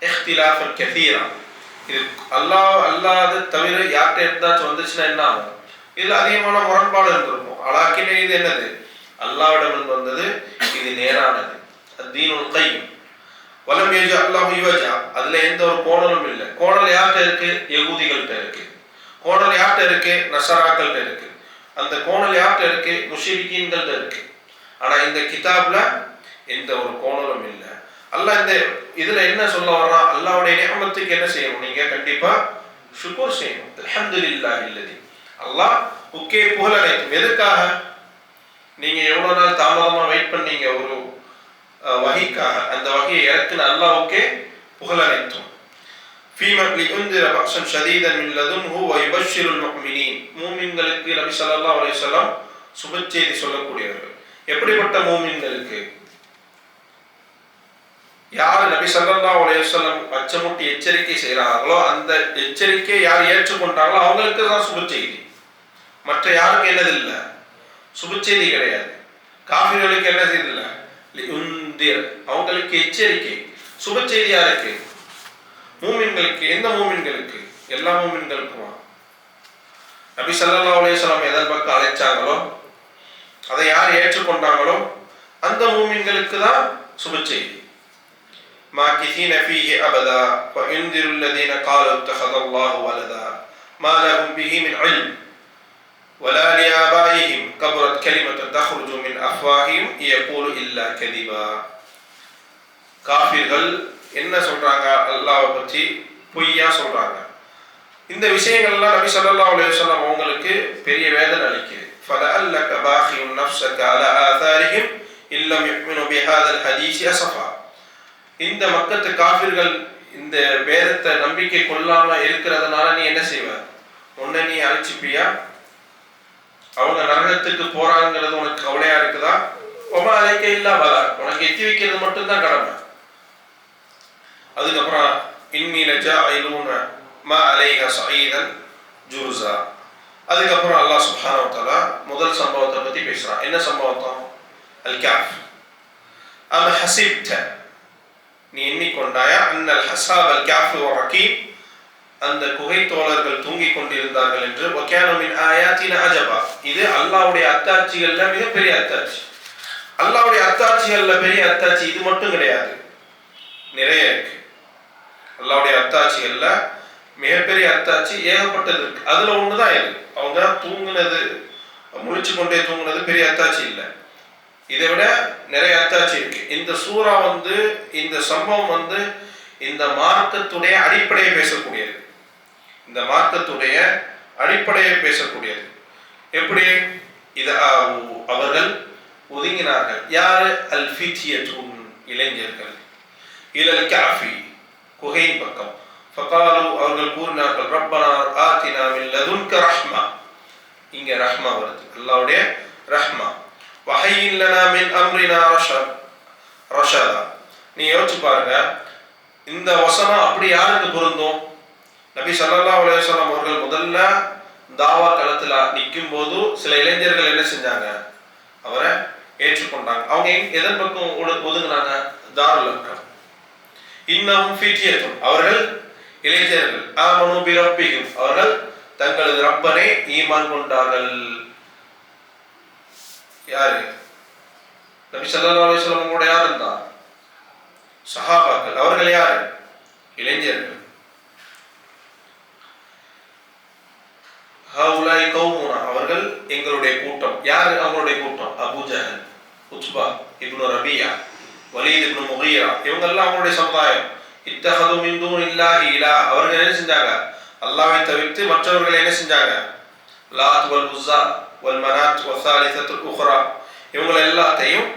இக்திலாஃபன் கஸீரா. இது அல்லாஹ் தவிர யார்கிட்ட இருந்தாச்சும் வந்துச்சுன்னா என்ன ஆகும்? இதுல அதிகமான முரண்பாடு இருந்திருக்கும். அலாக்கினே இது என்னது? அல்லாஹ்விடம் வந்தது, இது நேரானது. அத்தீனுல் கைம். வலம் யஜ்அல் லஹு இவஜா. அதுல எந்த ஒரு கோணலும் இல்லை. கோணல் யார்கிட்ட இருக்கு? யகூதிகள்கிட்ட இருக்கு. கோணல் யார்கிட்ட இருக்கு? நஸராக்கள்கிட்ட இருக்கு. அந்த கோணல் யார்கிட்ட இருக்கு? முஷ்ரிக்கீன்கள்கிட்ட இருக்கு. ஆனா இந்த கிதாப்ல எந்த ஒரு கோணலும் இல்லை. அல்லாஹ் இந்த இதுல என்ன சொல்ல வர்றான்? அல்லாஹ்வுடைய நிஅமத்துக்கு என்ன செய்யணும்? நீங்க கண்டிப்பா ஷுக்ர் செய்யணும். அல்ஹம்துலில்லாஹி அல்லதி. அல்லாஹ் உக்கே புகழ் அனைத்தும். எதுக்காக? நீங்க எவ்வளவு நாள் தாமதமா வெயிட் பண்ணீங்க ஒரு வஹீக்காக. அந்த வஹீயை இறக்குன அல்லாஹ்வுக்கே புகழ் அனைத்தும். ஃபீமன் லியுன்திர பஅஸன் ஷதீதன் மின் லதுன்ஹு வ யுபஷ்ஷிருல் முஃமினீன். மூமின்களுக்கு நபி ஸல்லல்லாஹு அலைஹி வஸல்லம் சுப செய்தி சொல்லக்கூடியவர்கள். எப்படிப்பட்ட மூமின்களுக்கு? யார் நபி ஸல்லல்லாஹு அலைஹி வஸல்லம் அச்சமூட்டி எச்சரிக்கை செய்கிறார்களோ அந்த எச்சரிக்கையை யார் ஏற்றுக்கொண்டாங்களோ அவங்களுக்கு தான் சுப செய்தி. மற்ற யாருக்கு என்னது இல்லை? சுப செய்தி கிடையாது. காஃபிர்களுக்கு என்ன செய்தி இல்லை? அவங்களுக்கு எச்சரிக்கை. சுப செய்தி யாருக்கு? மூமின்களுக்கு. எந்த மூமின்களுக்கு? எல்லா மூமின்களுக்குமா? நபி ஸல்லல்லாஹு அலைஹி வஸல்லம் எதன் பக்கம் அழைச்சாங்களோ அதை யார் ஏற்றுக்கொண்டாங்களோ அந்த மூமின்களுக்கு தான் சுப செய்தி. மாகிதீன ஃபீஹி அபதா வயுன்திருல் லதீன காலு இத்தஹதல்லாஹு வலதா மா லஹும் பிஹி மின் இல்ம் வலா லிஆபாயிஹிம் கபரத் கலிமத்துன் தஹ்ருஜு மின் அஃப்வாஹிஹிம் யகூலு இல்லா கதிபா. காஃபிர்கள் என்ன சொல்றாங்க? அல்லாஹ்வை பற்றி பொய்யா சொல்றாங்க. இந்த விஷயங்கள்லாம் நபி ஸல்லல்லாஹு அலைஹி வஸல்லம் அவங்களுக்கு பெரிய வேதனை அளிக்குது. ஃபலஅல்லக பாகியுன் நஃப்ஸக அலா ஆதாரிஹிம் இல்லம் யுமினு பிஹாதல் ஹதீஸி அஸஃபா. இந்த மக்கத்து காஃபிர்கள் இந்த வேதத்தை நம்பிக்கை கொள்ளாம இருக்கிறதுனால நீ என்ன செய்வ? உன்னை நீ அழிச்சுப்பியா? அவங்க நரகத்துக்கு போறாங்கிறது உனக்கு கவலையா இருக்குதா? ஒமா அலைக்க இல்லா பலா. உனக்கு எத்தி வைக்கிறது மட்டும்தான் கடமை. அதுக்கப்புறம் இன்னி லஜாயிலூன மா அலைஹா ஸஈதன் ஜுர்ஸா. அதுக்கப்புறம் அல்லாஹ் சுப்ஹானஹு வ தஆலா முதல் சம்பவத்தை பத்தி பேசுறான். என்ன சம்பவம்? அல் கஹ்ஃப். அம் ஹஸிப்த, நீ எண்ணிக்கொண்டாயா? அன்னல் ஹஸாப் அல் கஹ்ஃப் வ ரகீம், அந்த குகை தோழர்கள் தூங்கிக் கொண்டிருந்தார்கள் என்று. வகான மின் ஆயாத்தினா அஜபா. இது அல்லாஹ்வுடைய அத்தாட்சிகள்ல மிகப்பெரிய அத்தாட்சி. அல்லாஹ்வுடைய அத்தாட்சிகள்ல பெரிய அத்தாட்சி இது மட்டும் கிடையாது, நிறைய இருக்கு. அல்லாஹ்வுடைய அத்தாட்சிகள்ல மிகப்பெரிய அத்தாட்சி ஏகப்பட்டது இருக்கு. அதுல ஒண்ணுதான் இது. அவங்க தூங்குனது, முழிச்சு கொண்டே தூங்குனது பெரிய அத்தாட்சி இல்லை. இதை விட நிறைய அத்தாட்சி இருக்கு. இந்த சூரா இந்த சம்பவம் இந்த மார்க்கத்துடைய அடிப்படையை பேசக்கூடியது. இந்த மார்க்கத்துடைய அடிப்படையை பேசக்கூடியது. எப்படி? இது அவர்கள் ஒதுங்கினார்கள். யாரு? அல் ஃபித்யத்துன், இளைஞர்கள். இலல் கஃபி, குகையின் பக்கம். ஃபகாலு, அவர்கள் கூறினார்கள், ரப்பனா ஆத்தினா மின் லதுன்க ரஹ்மா. இங்க ரஹ்மா வருது, அல்லாஹ்வுடைய ரஹ்மா. வஹய்யின் லனா மின் அம்ரினா ரஷதா. நீ யோசிச்சு பாருங்க, இந்த வசனம் அப்படி யாருக்கு பொருந்தும்? நபி ஸல்லல்லாஹு அலைஹி வஸல்லம் அவர்கள் முதல்ல தாவா களத்துல நிற்கும் போது சில இளைஞர்கள் என்ன செஞ்சாங்க? அவரை ஏற்றுக்கொண்டாங்க. அவங்க எதன் பக்கம் ஒதுங்கினாங்க? தாருல் அர்கம். இன்னஹும் ஃபித்யத்துன், அவர்கள் இளைஞர்கள். ஆமனு பி ரப்பிஹிம், அவர்கள் தங்களது ரப்பரை ஈமான் கொண்டார்கள். யாரு? நபி ஸல்லல்லாஹு அலைஹி வஸல்லம் கூட யார் இருந்தா? சஹாபாக்கள். அவர்கள் யாரு? இளைஞர்கள். ஹவுலாய் கௌமுனா, அவர்கள் எங்களுடைய கூட்டம். யார் அவங்களுடைய கூட்டம்? அபூ ஜஹல், உத்பா இப்னு ரபியா, வலீத் இப்னு முகீரா, இவங்கெல்லாம் அவங்களுடைய சமுதாயம். இத்தஹது மின் தூனில்லாஹி இலாஹ், அவர்கள் என்ன செஞ்சாங்க? அல்லாஹ்வை தவிர்த்து மற்றவர்களை என்ன செஞ்சாங்க? லாத் வல் உஸ்ஸா வல் மனாத் வல் சாலிசத்துல் உக்ரா, இவங்களை எல்லாத்தையும்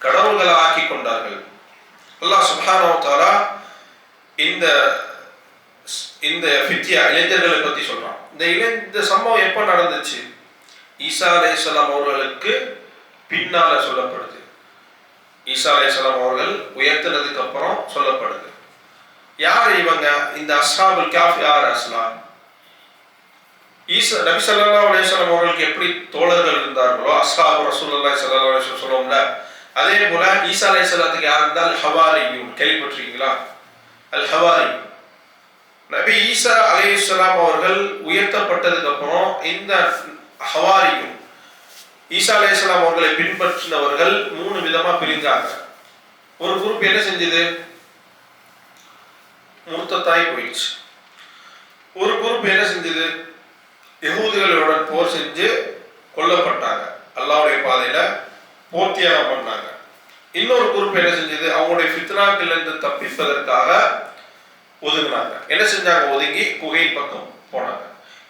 கடவுள்களை ஆக்கி கொண்டார்கள். அல்லாஹ் சுப்ஹானஹு வ தஆலா இந்த ஃபித்யா இளைஞர்களை பத்தி சொல்றான். இந்த சம்பவம் எப்ப நடந்துச்சு? ஈசா அலைஹிஸ்ஸலாம் அவர்களுக்கு பின்னால சொல்லப்படுது. ஈசா அலைஹிஸ்ஸலாம் அவர்கள் உயர்த்தினதுக்கு அப்புறம் சொல்லப்படுது. யார் இவங்க? இந்த அஸ்ஹாபுல் கஹ்ஃப் யார்? அஸ்லாம் ஈசா நபி ஸல்லல்லாஹு அலைஹி வஸல்லம் அவர்களுக்கு எப்படி தோழர்கள் இருந்தார்களோ, அஸ்ஹாபு ரசூலுல்லாஹி ஸல்லல்லாஹு அலைஹி வஸல்லம் சொல்லுவோம்ல, அதே போல ஈசா அலைஹிஸ்ஸலாத்துக்கு யார் இருந்தால்? ஹவாரியூன். கேள்விப்பட்டிருக்கீங்களா? அல் ஹவாரி. நபி ஈசா அலைஹிஸ்ஸலாம் அவர்கள் உயர்த்தப்பட்டதுக்கு அப்புறம் இந்த ஹவாரியூன், ஈசா அலைஹிஸ்ஸலாம் அவர்களை பின்பற்றினவர்கள் 3 விதமா பிரிஞ்சாங்க. ஒரு குரூப் என்ன செஞ்சது? முர்த்தத்தாய் போயிடுச்சு. ஒரு குரூப் என்ன செஞ்சது? யஹூதிகளுடன் போர் செஞ்சு கொல்லப்பட்டாங்க, அல்லாஹ்வுடைய பாதையில போர் தியாகம் பண்ணாங்க. இன்னொரு குரூப் என்ன செஞ்சது? அவங்களுடைய ஃபித்னாக்கள் இருந்து தப்பிப்பதற்காக ஒதுங்கினாங்க. என்ன செஞ்சாங்க? ஒதுங்கி குகை பக்கம் போனாங்க.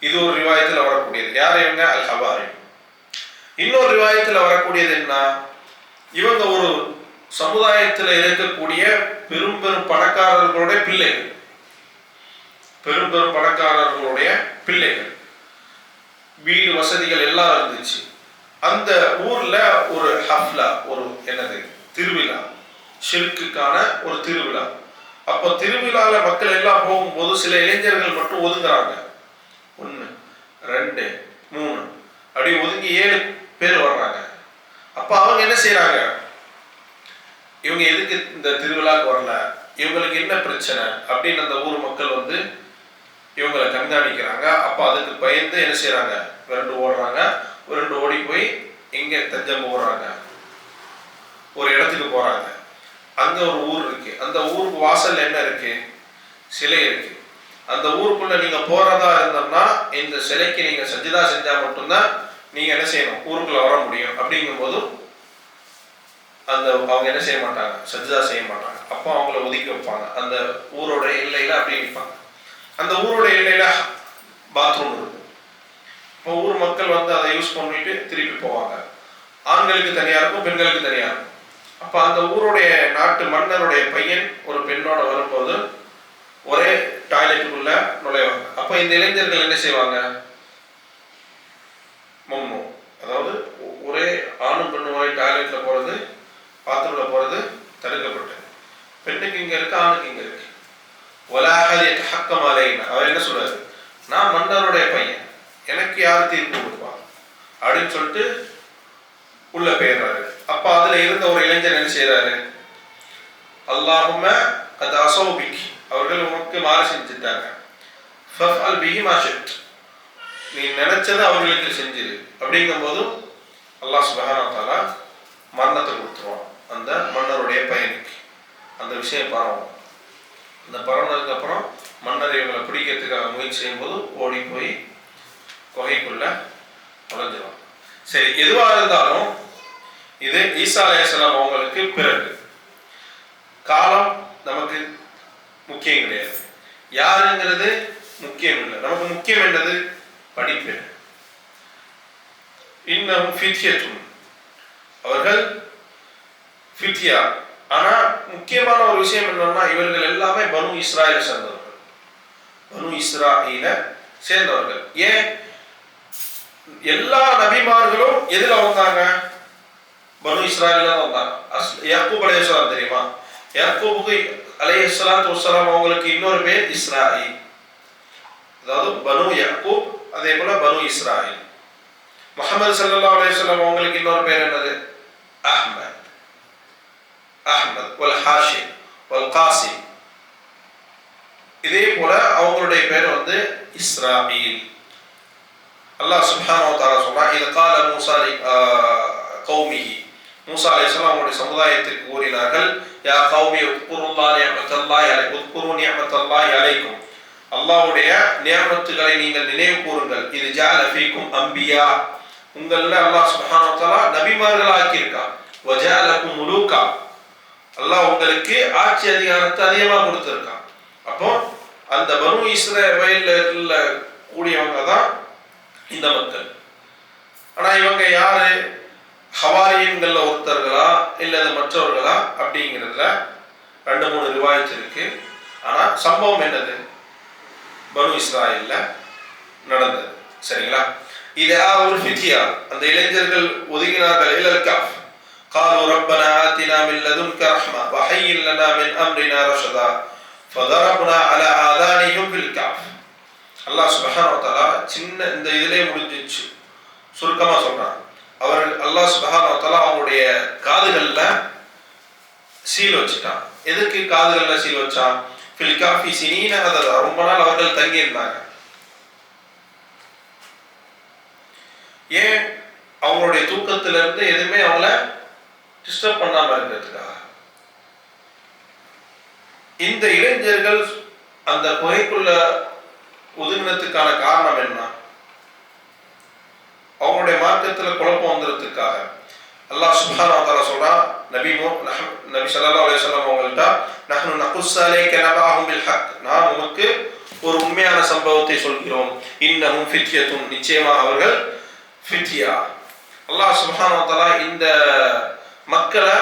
இது ஒரு ரிவாயத்தில் வரக்கூடியது. யார் இவங்க? அல் ஹவாரி. இன்னொரு ரிவாயத்தில் வரக்கூடியது என்ன? இவங்க ஒரு சமுதாயத்தில் இருக்கக்கூடிய பெரும் பெரும் பணக்காரர்களுடைய பிள்ளைகள், பெரும் பெரும் பணக்காரர்களுடைய பிள்ளைகள், வீடு வசதிகள் எல்லாம் இருந்துச்சு. அந்த ஊர்ல ஒரு ஹஃப்லா, ஒரு என்னது திருவிழா, ஷிர்க்குக்கான ஒரு திருவிழா. அப்போ திருவிழால மக்கள் எல்லாம் போகும்போது சில இளைஞர்கள் மட்டும் ஒதுங்குறாங்க. 1 2 3 அப்படி ஒதுங்கி 7 பேர் வர்றாங்க. அப்ப அவங்க என்ன செய்யறாங்க? இவங்க எதுக்கு இந்த திருவிழாக்கு வரல, இவங்களுக்கு என்ன பிரச்சனை அப்படின்னு அந்த ஊர் மக்கள் வந்து இவங்களை கண்காணிக்கிறாங்க. அப்ப அதுக்கு பயந்து என்ன செய்யறாங்க? 2 ஓடுறாங்க. 2 ஓடி போய் எங்க தஞ்சம் போடுறாங்க, ஒரு இடத்துக்கு போறாங்க. அங்க ஒரு ஊர் இருக்கு. அந்த ஊருக்கு வாசல்ல என்ன இருக்கு? சிலை இருக்கு. அந்த ஊருக்குள்ள நீங்க போறதா இருந்தோம்னா இந்த சிலைக்கு நீங்க சஜ்ஜதா செஞ்சா மட்டும்தான் நீங்க என்ன செய்யணும்? ஊருக்குள்ள வர முடியும். அப்படிங்கும் போது அந்த அவங்க என்ன செய்ய மாட்டாங்க? சஜ்ஜதா செய்ய மாட்டாங்க. அப்போ அவங்கள ஒதுக்கி வைப்பாங்க. அந்த ஊரோட எல்லையில அப்படி நிற்பாங்க. அந்த ஊரோட எல்லையில பாத்ரூம் இருக்கும். இப்போ ஊர் மக்கள் வந்து அதை யூஸ் பண்ணிட்டு திருப்பி போவாங்க. ஆண்களுக்கு தனியா இருக்கும், பெண்களுக்கு தனியா இருக்கும். அப்ப அந்த ஊருடைய நாட்டு மன்னருடைய பையன் ஒரு பெண்ணோட வரும்போது ஒரே டாய்லெட்டுக்குள்ள நுழைவாங்க. அப்ப இந்த இளைஞர்கள் என்ன செய்வாங்க? மம்மு, அதாவது ஒரே ஆணும் பெண்ணும் ஒரே டாய்லெட்ல போறது, பாத்ரூம்ல போறது தடுக்கப்பட்டது. பெண்ணுக்கு இங்க இருக்கு, ஆணுக்கு இங்க இருக்கு. அவர் என்ன சொல்றாரு? நான் மன்னருடைய பையன், எனக்கு யார் தீர்ப்பு கொடுப்பாங்க அப்படின்னு சொல்லிட்டு உள்ள போயிடுறாரு. அப்ப அதுல இருந்த ஒரு இளைஞர் என்ன செய்யறாரு? அல்லாஹும்ம கத் அஸௌபிக், அவர்கள் உனக்கு மாறு செஞ்சுட்டாங்க, ஃபஃஅல் பிஹி மா ஷிட், நீ நினைச்சதை அவர்களுக்கு செஞ்சிரு. அப்படிங்கும் போது அல்லாஹ் சுப்ஹானஹு வ தஆலா மரணத்தை கொடுத்துருவான் அந்த மன்னருடைய பையனுக்கு. அந்த விஷயம் பரவும். அந்த பரவுனதுக்கு அப்புறம் மன்னர் இவங்களை பிடிக்கிறதுக்காக முயற்சி செய்யும் போது ஓடி போய் குகைக்குள்ள நுழைஞ்சிடும். சரி, எதுவாக இருந்தாலும் இது ஈசா அலைஹிஸ்ஸலாம் அவங்களுக்கு பிறகு. காலம் நமக்கு முக்கியம் கிடையாது, யாருங்கிறது முக்கியம் இல்லை. நமக்கு முக்கியம் என்னது? படிப்பு. இன்னும் ஃபித்யத்துன், அவர்கள் ஃபித்யா. ஆனா முக்கியமான ஒரு விஷயம் என்னன்னா, இவர்கள் எல்லாமே பனு இஸ்ராயலை சேர்ந்தவர்கள், பனு இஸ்ராயல சேர்ந்தவர்கள். ஏன்? எல்லா நபிமார்களும் எதுல வந்தாங்க? பனு இஸ்ராயல்ல தான் வந்தாங்க. யாக்கூப் அலைஹிஸ்ஸலாம் தெரியுமா? யாக்கூபுக்கு அலைஹிஸ்ஸலாத்து வஸ்ஸலாம் அவங்களுக்கு இன்னொரு பேர் இஸ்ராயில், அதாவது பனு யாக்கூப், அதே போல பனு இஸ்ராயில். முஹம்மது ஸல்லல்லாஹு அலைஹி வஸல்லம் அவங்களுக்கு இன்னொரு பேர் என்னது? அஹ்மத், அஹ்மத் வல் ஹாஷிம் வல் காசிம். இதே போல அவங்களுடைய பேர் வந்து இஸ்ராயில். அல்லாஹ் சுப்ஹானஹு வ தஆலா சொல்றா, இது கால மூஸா கௌமிஹி, மூஸா அலைஹிஸ்ஸலாம் அவங்களுடைய சமுதாயத்திற்கு கூறினார்கள், யா கௌமி உத்குருல்லாஹ் நிஅமத்தல்லாஹி அலைக்கும், உத்குரு நிஅமத்தல்லாஹி அலைக்கும் அல்லாஹ்வுடைய நியமத்துகளை நீங்கள் நினைவு கூறுங்கள். இது ஜஅல ஃபீக்கும் அம்பியா, உங்கள அல்லாஹ் சுப்ஹானஹு வ தஆலா நபிமார்கள் ஆக்கியிருக்கான். வஜஅலக்கும் முலூகா, அல்லாஹ் உங்களுக்கு ஆட்சி அதிகாரத்தை அதிகமாக கொடுத்திருக்கான். அப்போ அந்த பனு இஸ்ரவேல்ல கூடியவங்க தான் இந்த மக்கள். ஆனா இவங்க யாரு? ஹவாரியன்கள்ல ஒருத்தர்களா இல்லது மற்றவர்களா அப்படிங்கிறதுல 2-3 ரிவாயத் இருக்கு. ஆனா சம்பவம் என்னது? பனு இஸ்ராயல்ல நடந்தது. சரிங்களா? இதா ஒரு ஃபித்யா, அந்த இளைஞர்கள் ஒதுங்கினார்கள். இலல் கஃப் قالوا ربنا آتنا من لدنك رحمة وهيئ لنا من أمرنا رشدا فضربنا على آذانهم في الكهف. அல்லாஹ் சுப்ஹானஹு வ தஆலா சின்ன இந்த இதிலே முடிஞ்சிச்சு, சுருக்கமா சொல்றான். அவர் அல்லாஹ் சுப்ஹானஹு வ தஆலா அவங்களுடைய காதுகள்ல சீல் வச்சுட்டான். எதுக்கு காதுகள்ல சீல் வச்சான்? ஃபில் காஃபி சினீன அததா, ரொம்ப நாள் அவர்கள் தங்கி இருந்தாங்க. ஏன்? அவங்களுடைய தூக்கத்துல இருந்து எதுவுமே அவங்கள டிஸ்டர்ப் பண்ணாம இருக்கிறதுக்காக. இந்த இளைஞர்கள் அந்த குகைக்குள்ள ஒதுங்கினதுக்கான காரணம் என்ன? அவங்களுடைய மார்க்கத்துல குழப்பம் வந்துறதுக்காக. அல்லாஹ் சுப்ஹானஹு வ தஆலா சொல்றான், நபி ஸல்லல்லாஹு அலைஹி வஸல்லம் அவங்கள்ட்ட, நஹ்னு நகுஸ்ஸு அலைக நபஅஹும் பில் ஹக், நாம் உமக்கு ஒரு உண்மையான சம்பவத்தை சொல்கிறோம். இன்னஹும் ஃபித்யத்துன், நிச்சயமாக அவர்கள் ஃபித்யா. அல்லாஹ் சுப்ஹானஹு வ தஆலா இந்த மக்களை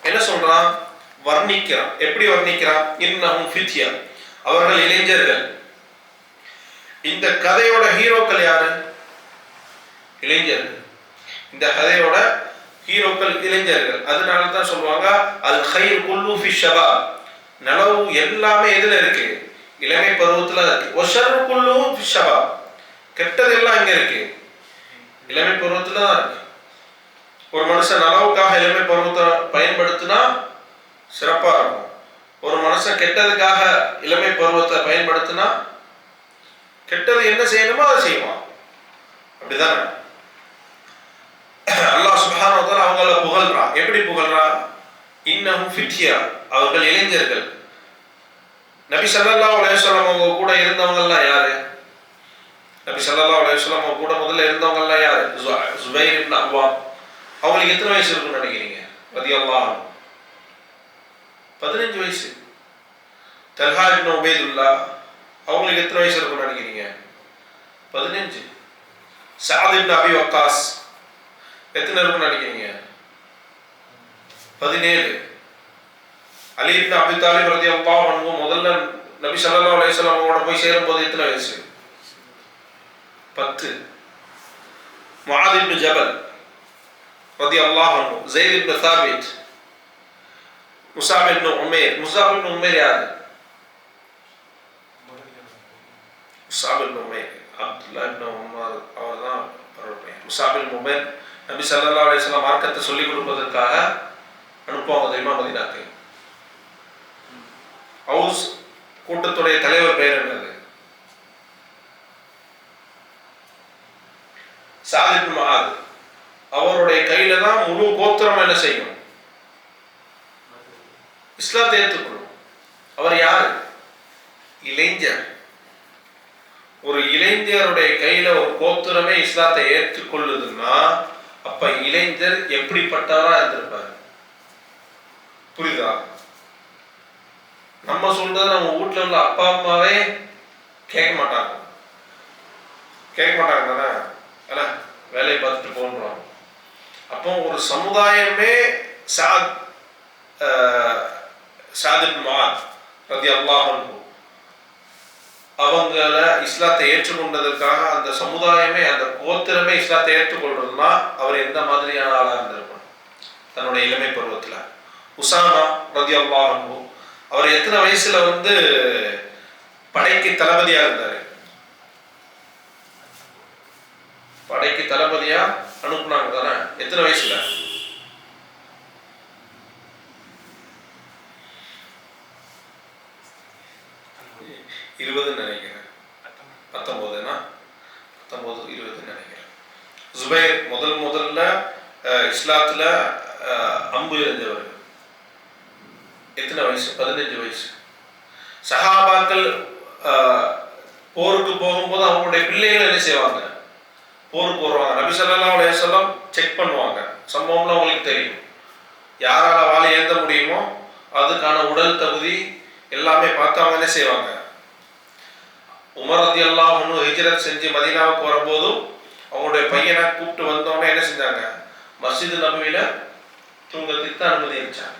என்ன சொல்றான்? வர்ணிக்கிறான். எப்படி வர்ணிக்கிறான்? இன்னஹும் ஃபித்யா, அவர்கள் இளைஞர்கள். இந்த கதையோட ஹீரோக்கள் யாரு? இளைஞர்கள். இந்த கதையோட ஹீரோக்கள் இளைஞர்கள். அதனால தான் சொல்லுவாங்க அல் கைர் குல்லு ஃபி ஷபாப், நலவு எல்லாமே எதுல இருக்கு? இளமை பருவத்துல இருக்கு. வஷர் குல்லு ஃபி ஷபாப், கெட்டது எல்லாம் இங்க இருக்கு, இளமை பருவத்துல தான் இருக்கு. ஒரு மனுஷன் நலவுக்காக இளமை பருவத்தை பயன்படுத்தினா சிறப்பா இருக்கும். ஒரு மனுஷன் கெட்டதுக்காக இளமை பருவத்தை பயன்படுத்தினா கெட்டது என்ன செய்யணுமோ அதை செய்வான். அப்படிதானே? அல்லாஹ் சுப்ஹானஹு வ தஆலா அவங்கள புகழ்றான். எப்படி புகழ்றான்? இன்னஹும் ஃபித்யா, அவர்கள் இளைஞர்கள். நபி ஸல்லல்லாஹு அலைஹி வஸல்லம் அவங்க கூட இருந்தவங்க எல்லாம் யாரு? நபி ஸல்லல்லாஹு அலைஹி வஸல்லம் அவங்க கூட முதல்ல இருந்தவங்க எல்லாம் யாரு? ஜுபைர் இப்னு அவ்வாம். அவங்களுக்கு எத்தனை வயசு இருக்குன்னு நினைக்கிறீங்க? ரலியல்லாஹு அன்ஹு 15 வயசு. தல்ஹா இப்னு உபைதுல்லா அவங்களுக்கு எத்தனை வயசு இருக்குன்னு நினைக்கிறீங்க? 15. சஅத் இப்னு அபி வக்காஸ் எத்தனை இருக்குன்னு நினைக்கிறீங்க? 17. அலி இப்னு அபி தாலிப் ரலியல்லாஹு அன்ஹு முதல்ல நபி ஸல்லல்லாஹு அலைஹி வஸல்லம் அவங்களோட போய் சேரும்போது எத்தனை வயசு? 10. முஆத் இப்னு ஜபல் ரலியல்லாஹு அன்ஹு, ஸைத் இப்னு சாபித், முஸாப் இப்னு உமைர். முஸாப் இப்னு உமைர் யாரு? முஸாப் இப்னு உமைர் அப்துல்லாஹ் இப்னு உமர், அவர்தான் பரவாயில்லை. முஸாப் இப்னு உமைர் நபி ஸல்லல்லாஹு அலைஹி வஸல்லம் மார்க்கத்தை சொல்லிக் கொடுப்பதற்காக அனுப்புவாங்க தெரியுமா மதீனாக்கு. ஹவுஸ் கூட்டத்துடைய தலைவர் பெயர் என்னது? சாத் இப்னு முஆத். அவருடைய கையில தான் முழு கோத்திரம் என்ன செய்யும்? இஸ்லாத்தை ஏற்றுக்கொள்ளும். அவர் யாரு? இளைஞர். ஒரு இளைஞருடைய கையில ஒரு கோத்திரமே இஸ்லாத்தை ஏற்றுக்கொள்ளுதுன்னா அப்ப இளைஞர் எப்படிப்பட்டவரா இருந்திருப்பாரு? புரியுதா? நம்ம சொல்றது நம்ம வீட்டுல உள்ள அப்பா அம்மாவே கேட்க மாட்டாங்க. கேட்க மாட்டாங்க தானே, வேலையை பார்த்துட்டு போன்றாங்க. அப்போ ஒரு சமுதாயமே சாத் இப்னு முஆத் ரலியல்லாஹு அன்ஹு அவங்கள இஸ்லாத்தை ஏற்றுக்கொண்டதற்காக அந்த சமுதாயமே, அந்த கோத்திரமே இஸ்லாத்தை ஏற்றுக்கொள்றதுன்னா அவர் எந்த மாதிரியான ஆளா இருந்திருப்பார் தன்னுடைய இளமை பருவத்துல? உசாமா ரலியல்லாஹு அன்ஹு அவர் எத்தனை வயசுல படைக்கு தளபதியா இருந்தாரு? படைக்கு தளபதியா அனுப்புனாங்க தானே, எத்தனை வயசுல? 20 நினைக்கிறேன். 19 20 நினைக்கிறேன். ஜுபைர் முதல்ல இஸ்லாத்துல அம்பு எறிஞ்சவர். எத்தனை வயசு? 15 வயசு. சஹாபாக்கள் போருக்கு போகும்போது அவங்களுடைய பிள்ளைகள் என்ன செய்வாங்க, போருக்கு வருவாங்க. நபி ஸல்லல்லாஹு அலைஹி வஸல்லம் செக் பண்ணுவாங்க. சம்பவம்லாம் உங்களுக்கு தெரியும். யாரால வாளை ஏந்த முடியுமோ அதுக்கான உடல் தகுதி எல்லாமே பார்த்து அவங்க என்ன செய்வாங்க. உமர் ரலியல்லாஹு அன்ஹு ஹிஜ்ரத் செஞ்சு மதீனாவுக்கு வரும்போதும் அவங்களுடைய பையனை கூப்பிட்டு வந்தோடனே என்ன செஞ்சாங்க, மஸ்ஜித் நபவியில தூங்கத்துக்கு தான் அனுமதி அளிச்சாங்க.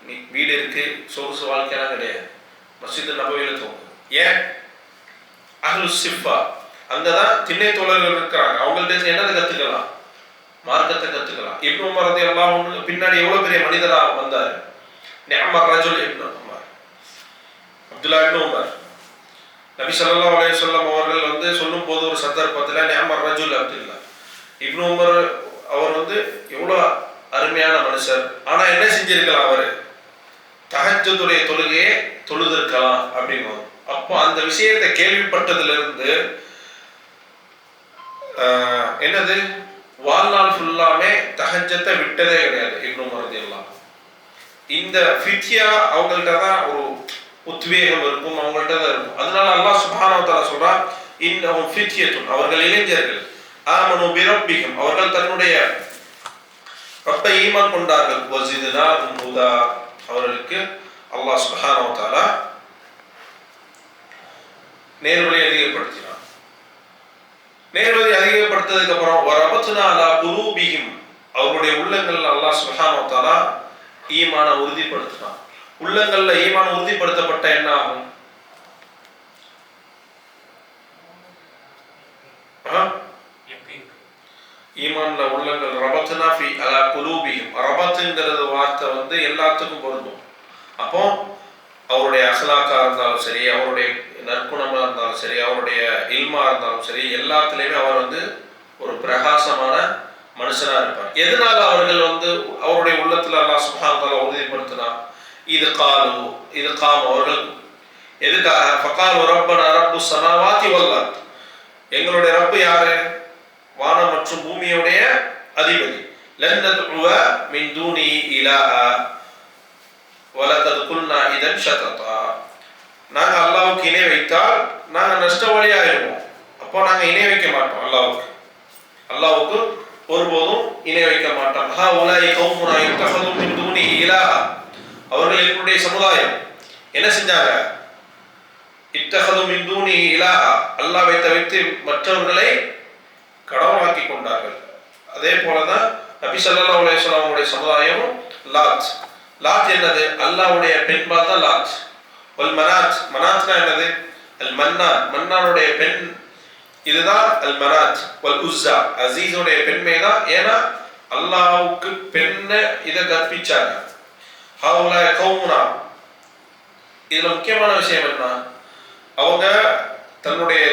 நீ வீடு இருக்கு, சொகுசு வாழ்க்கையெல்லாம் கிடையாது, மஸ்ஜித் நபவியில தூங்கு. ஏன்? அஹ்லு ஸிஃபா, அங்கதான் திண்ணை தோழர்கள் இருக்கிறாங்க. அவங்கள்ட்ட என்னதை கத்துக்கலாம், மார்க்கத்தை கத்துக்கலாம். இப்னு உமர் ரலியல்லாஹு அன்ஹு பின்னாடி எவ்வளவு பெரிய மனிதரா வந்தாரு. நிஅமர் ரஜுல் இப்னு உமர், அப்துல்லா இப்னு உமர். நபி ஸல்லல்லாஹு அலைஹி வஸல்லம் அவர்கள் சொல்லும் போது ஒரு சந்தர்ப்பத்தில் நிஅமர் ரஜுல் அப்துல்லா இப்னு உமர் அவர் எவ்வளவு அருமையான மனுஷர், ஆனா என்ன செஞ்சிருக்கலாம், அவர் தஹஜ்ஜுடைய தொழுகையை தொழுதிருக்கலாம் அப்படின்னு. அப்போ அந்த விஷயத்தை கேள்விப்பட்டதுல இருந்து என்னது, வாழ்நாள் ஃபுல்லாமே தஹஜ்ஜத்தை விட்டதே கிடையாது இப்னு உமர் ரலியல்லாஹு. இந்த ஃபித்யா அவங்கள்ட்ட தான் ஒரு உத்வேகம் இருக்கும், அவங்கள்ட்ட தான் இருக்கும். அதனால அல்லாஹ் சுப்ஹானஹு வ தஆலா சொல்றான், இன்னஹும் ஃபித்யத்துன், அவர்கள் இளைஞர்கள், ஆமனு பிரப்பிஹிம், அவர்கள் தன்னுடைய ரப்பை ஈமான் கொண்டார்கள், வஸித்னாஹும் ஹுதா, அவர்களுக்கு அல்லாஹ் சுப்ஹானஹு வ தஆலா நேர்வழி அதிகப்படுத்தினான். நேர்வழி அதிகப்படுத்ததுக்கு அப்புறம் வரபத்னா அலா குலூபிஹிம், அவருடைய உள்ளங்கள்ல அல்லாஹ் சுப்ஹானஹு வ தஆலா ஈமான உறுதிப்படுத்தினான். உள்ளங்கள்ல ஈமான் உறுதிப்படுத்தப்பட்ட என்ன ஆகும், ஈமான்ல உள்ளங்கள் ரபத்னா ஃபி அலா குலூபிஹிம், ரபத்ங்கிறது வார்த்தை எல்லாத்துக்கும் பொருந்தும். அப்போ அவருடைய அஹ்லாக்கா இருந்தாலும் சரி, அவருடைய நற்குணமா இருந்தாலும் சரி, அவருடைய இல்மா இருந்தாலும் சரி, எல்லாத்துலயுமே அவர் ஒரு பிரகாசமான மனுஷனா இருப்பார். எதனால அவர்கள் அவருடைய உள்ளத்துல அல்லாஹ் சுப்ஹானஹு வ தஆலா உறுதிப்படுத்தினா, இது காம் அவர்கள் எதுக்காக, ஃபகாலு ரப்பனா ரப்புஸ் ஸமாவாதி வல் அர்த், எங்களுடைய ரப்பு யாரு, வானம் மற்றும் பூமியுடைய அதிபதி. லன் நத்உவ மின் தூனி இலாஹா வலகத் குல்னா இதன் ஷததா, நாங்க அல்லாஹ்வுக்கு இணை வைத்தால் நாங்க நஷ்டவாளியாயிருவோம். அப்போ நாங்க இணை வைக்க மாட்டோம், அல்லாஹ்வுக்கு ஒருபோதும் இணை வைக்க மாட்டோம். ஹா உலாய் கௌமுனா இத்தஹது மின் தூனி இலாஹா, அவர்கள் எங்களுடைய சமுதாயம் என்ன செஞ்சாங்க, இத்தஹது மின் தூனி இலாஹா, அல்லாஹ்வை தவிர்த்து மற்றவர்களை கடவுளாக்கி கொண்டார்கள். அதே போலதான் நபி ஸல்லல்லாஹு அலைஹி வஸல்லம் அவருடைய சமுதாயமும் லாத். லாத் என்னது, அல்லாஹ்வுடைய பெண்பால் தான் லாத். வல் மனாத், மனாத்னா என்னது, அல் மன்னான், மன்னானுடைய பெண் இதுதான் அல் மனாத். வல் உஸ்ஸா, அசீஸுடைய பெண்மை தான், ஏன்னா அல்லாஹ்வுக்கு பெண்ணை இதை கற்பிச்சாங்க. ஹவுலாய் கௌமுனா, இதுல முக்கியமான விஷயம் என்ன, அவங்க தன்னுடைய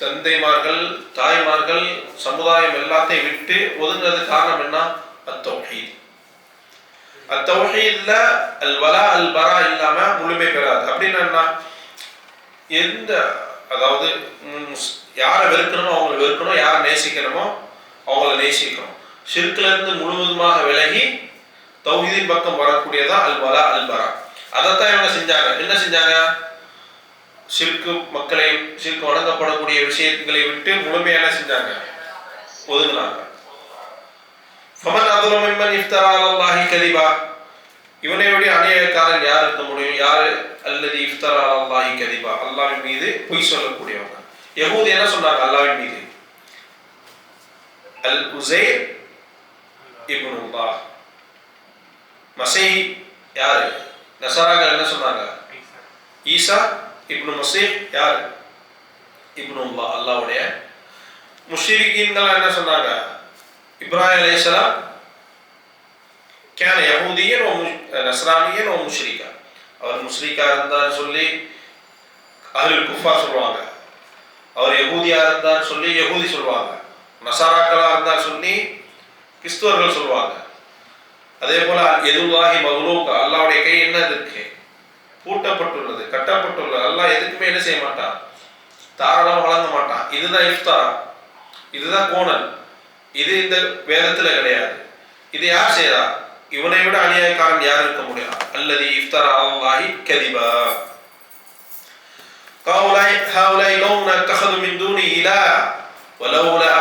தந்தைமார்கள், தாய்மார்கள், சமுதாயம் எல்லாத்தையும் விட்டு ஒதுங்கிறது காரணம் என்ன, அத்தௌஹீத். அத்தௌஹீத்ல அல் வலா அல் பரா இல்லாம முழுமை பெறாது. அப்படின்னா என்ன, எந்த அதாவது யாரை வெறுக்கணுமோ அவங்களை வெறுக்கணும், யாரை நேசிக்கணுமோ அவங்கள நேசிக்கணும். ஷிர்க்ல இருந்து முழுவதுமாக விலகி தௌஹீதின் பக்கம் வரக்கூடியதா அல் வலா அல் பரா. அதைத்தான் இவங்க செஞ்சாங்க. என்ன செஞ்சாங்க, ஷிர்க்கு மக்களை, ஷிர்க்கு வணங்கப்படக்கூடிய விஷயங்களை விட்டு முழுமையான செஞ்சாங்க, ஒதுங்கினாங்க. ஃபமன் அظلم ممن افترى على الله كذبا, இவனை விட அநியாயக்காரன் யார் இருக்க முடியும், யாரு, அல்லதி இஃப்தரா அலா அல்லாஹி கதிபா, அல்லாஹ்வின் மீது பொய் சொல்லக்கூடியவங்க. யஹூத் என்ன சொன்னாங்க அல்லாஹ்வின் மீது, அல் உஸைர் இப்னுல்லாஹ். மஸீஹ் யாரு, நஸராக்கள் என்ன சொன்னாங்க, ஈசா இப்னு மஸீஹ் யாரு, இப்னுல்லாஹ், அல்லாஹ்வுடைய. முஷ்ரிகீன்கள் என்ன சொன்னாங்க, இப்ராஹிம் அலைஹிஸ்ஸலாம் கேன யஹூதியன் வ நஸ்ரானியன் வ முஷ்ரிகா, அவர் முஷ்ரிகா இருந்தார் சொல்லி அஹ்லுல் குஃபா சொல்லுவாங்க, அவர் யஹூதியா இருந்தார் சொல்லி யஹூதி சொல்லுவாங்க, நஸராக்களா இருந்தார் சொல்லி கிறிஸ்துவர்கள் சொல்லுவாங்க. அதே போல யதுல்லாஹி மக்லூகா, அல்லாஹ்வுடைய கை என்ன இருக்கு, பூட்டப்பட்டுள்ளது, கட்டப்பட்டுள்ளது. அல்லாஹ் எதுக்குமே என்ன செய்ய மாட்டான், தாராளமாக வழங்க மாட்டான். இதுதான் இஃப்தாரா, இதுதான் கோணல், இது இந்த வேதத்துல கிடையாது. இது யார் செய்யறா, இவனை விட அநியாயக்காரன் யார் இருக்க முடியும், அல்லதி இஃப்தரா அல்லாஹி கதிபா. هؤلاء قوم اتخذوا من دونه إله ولولا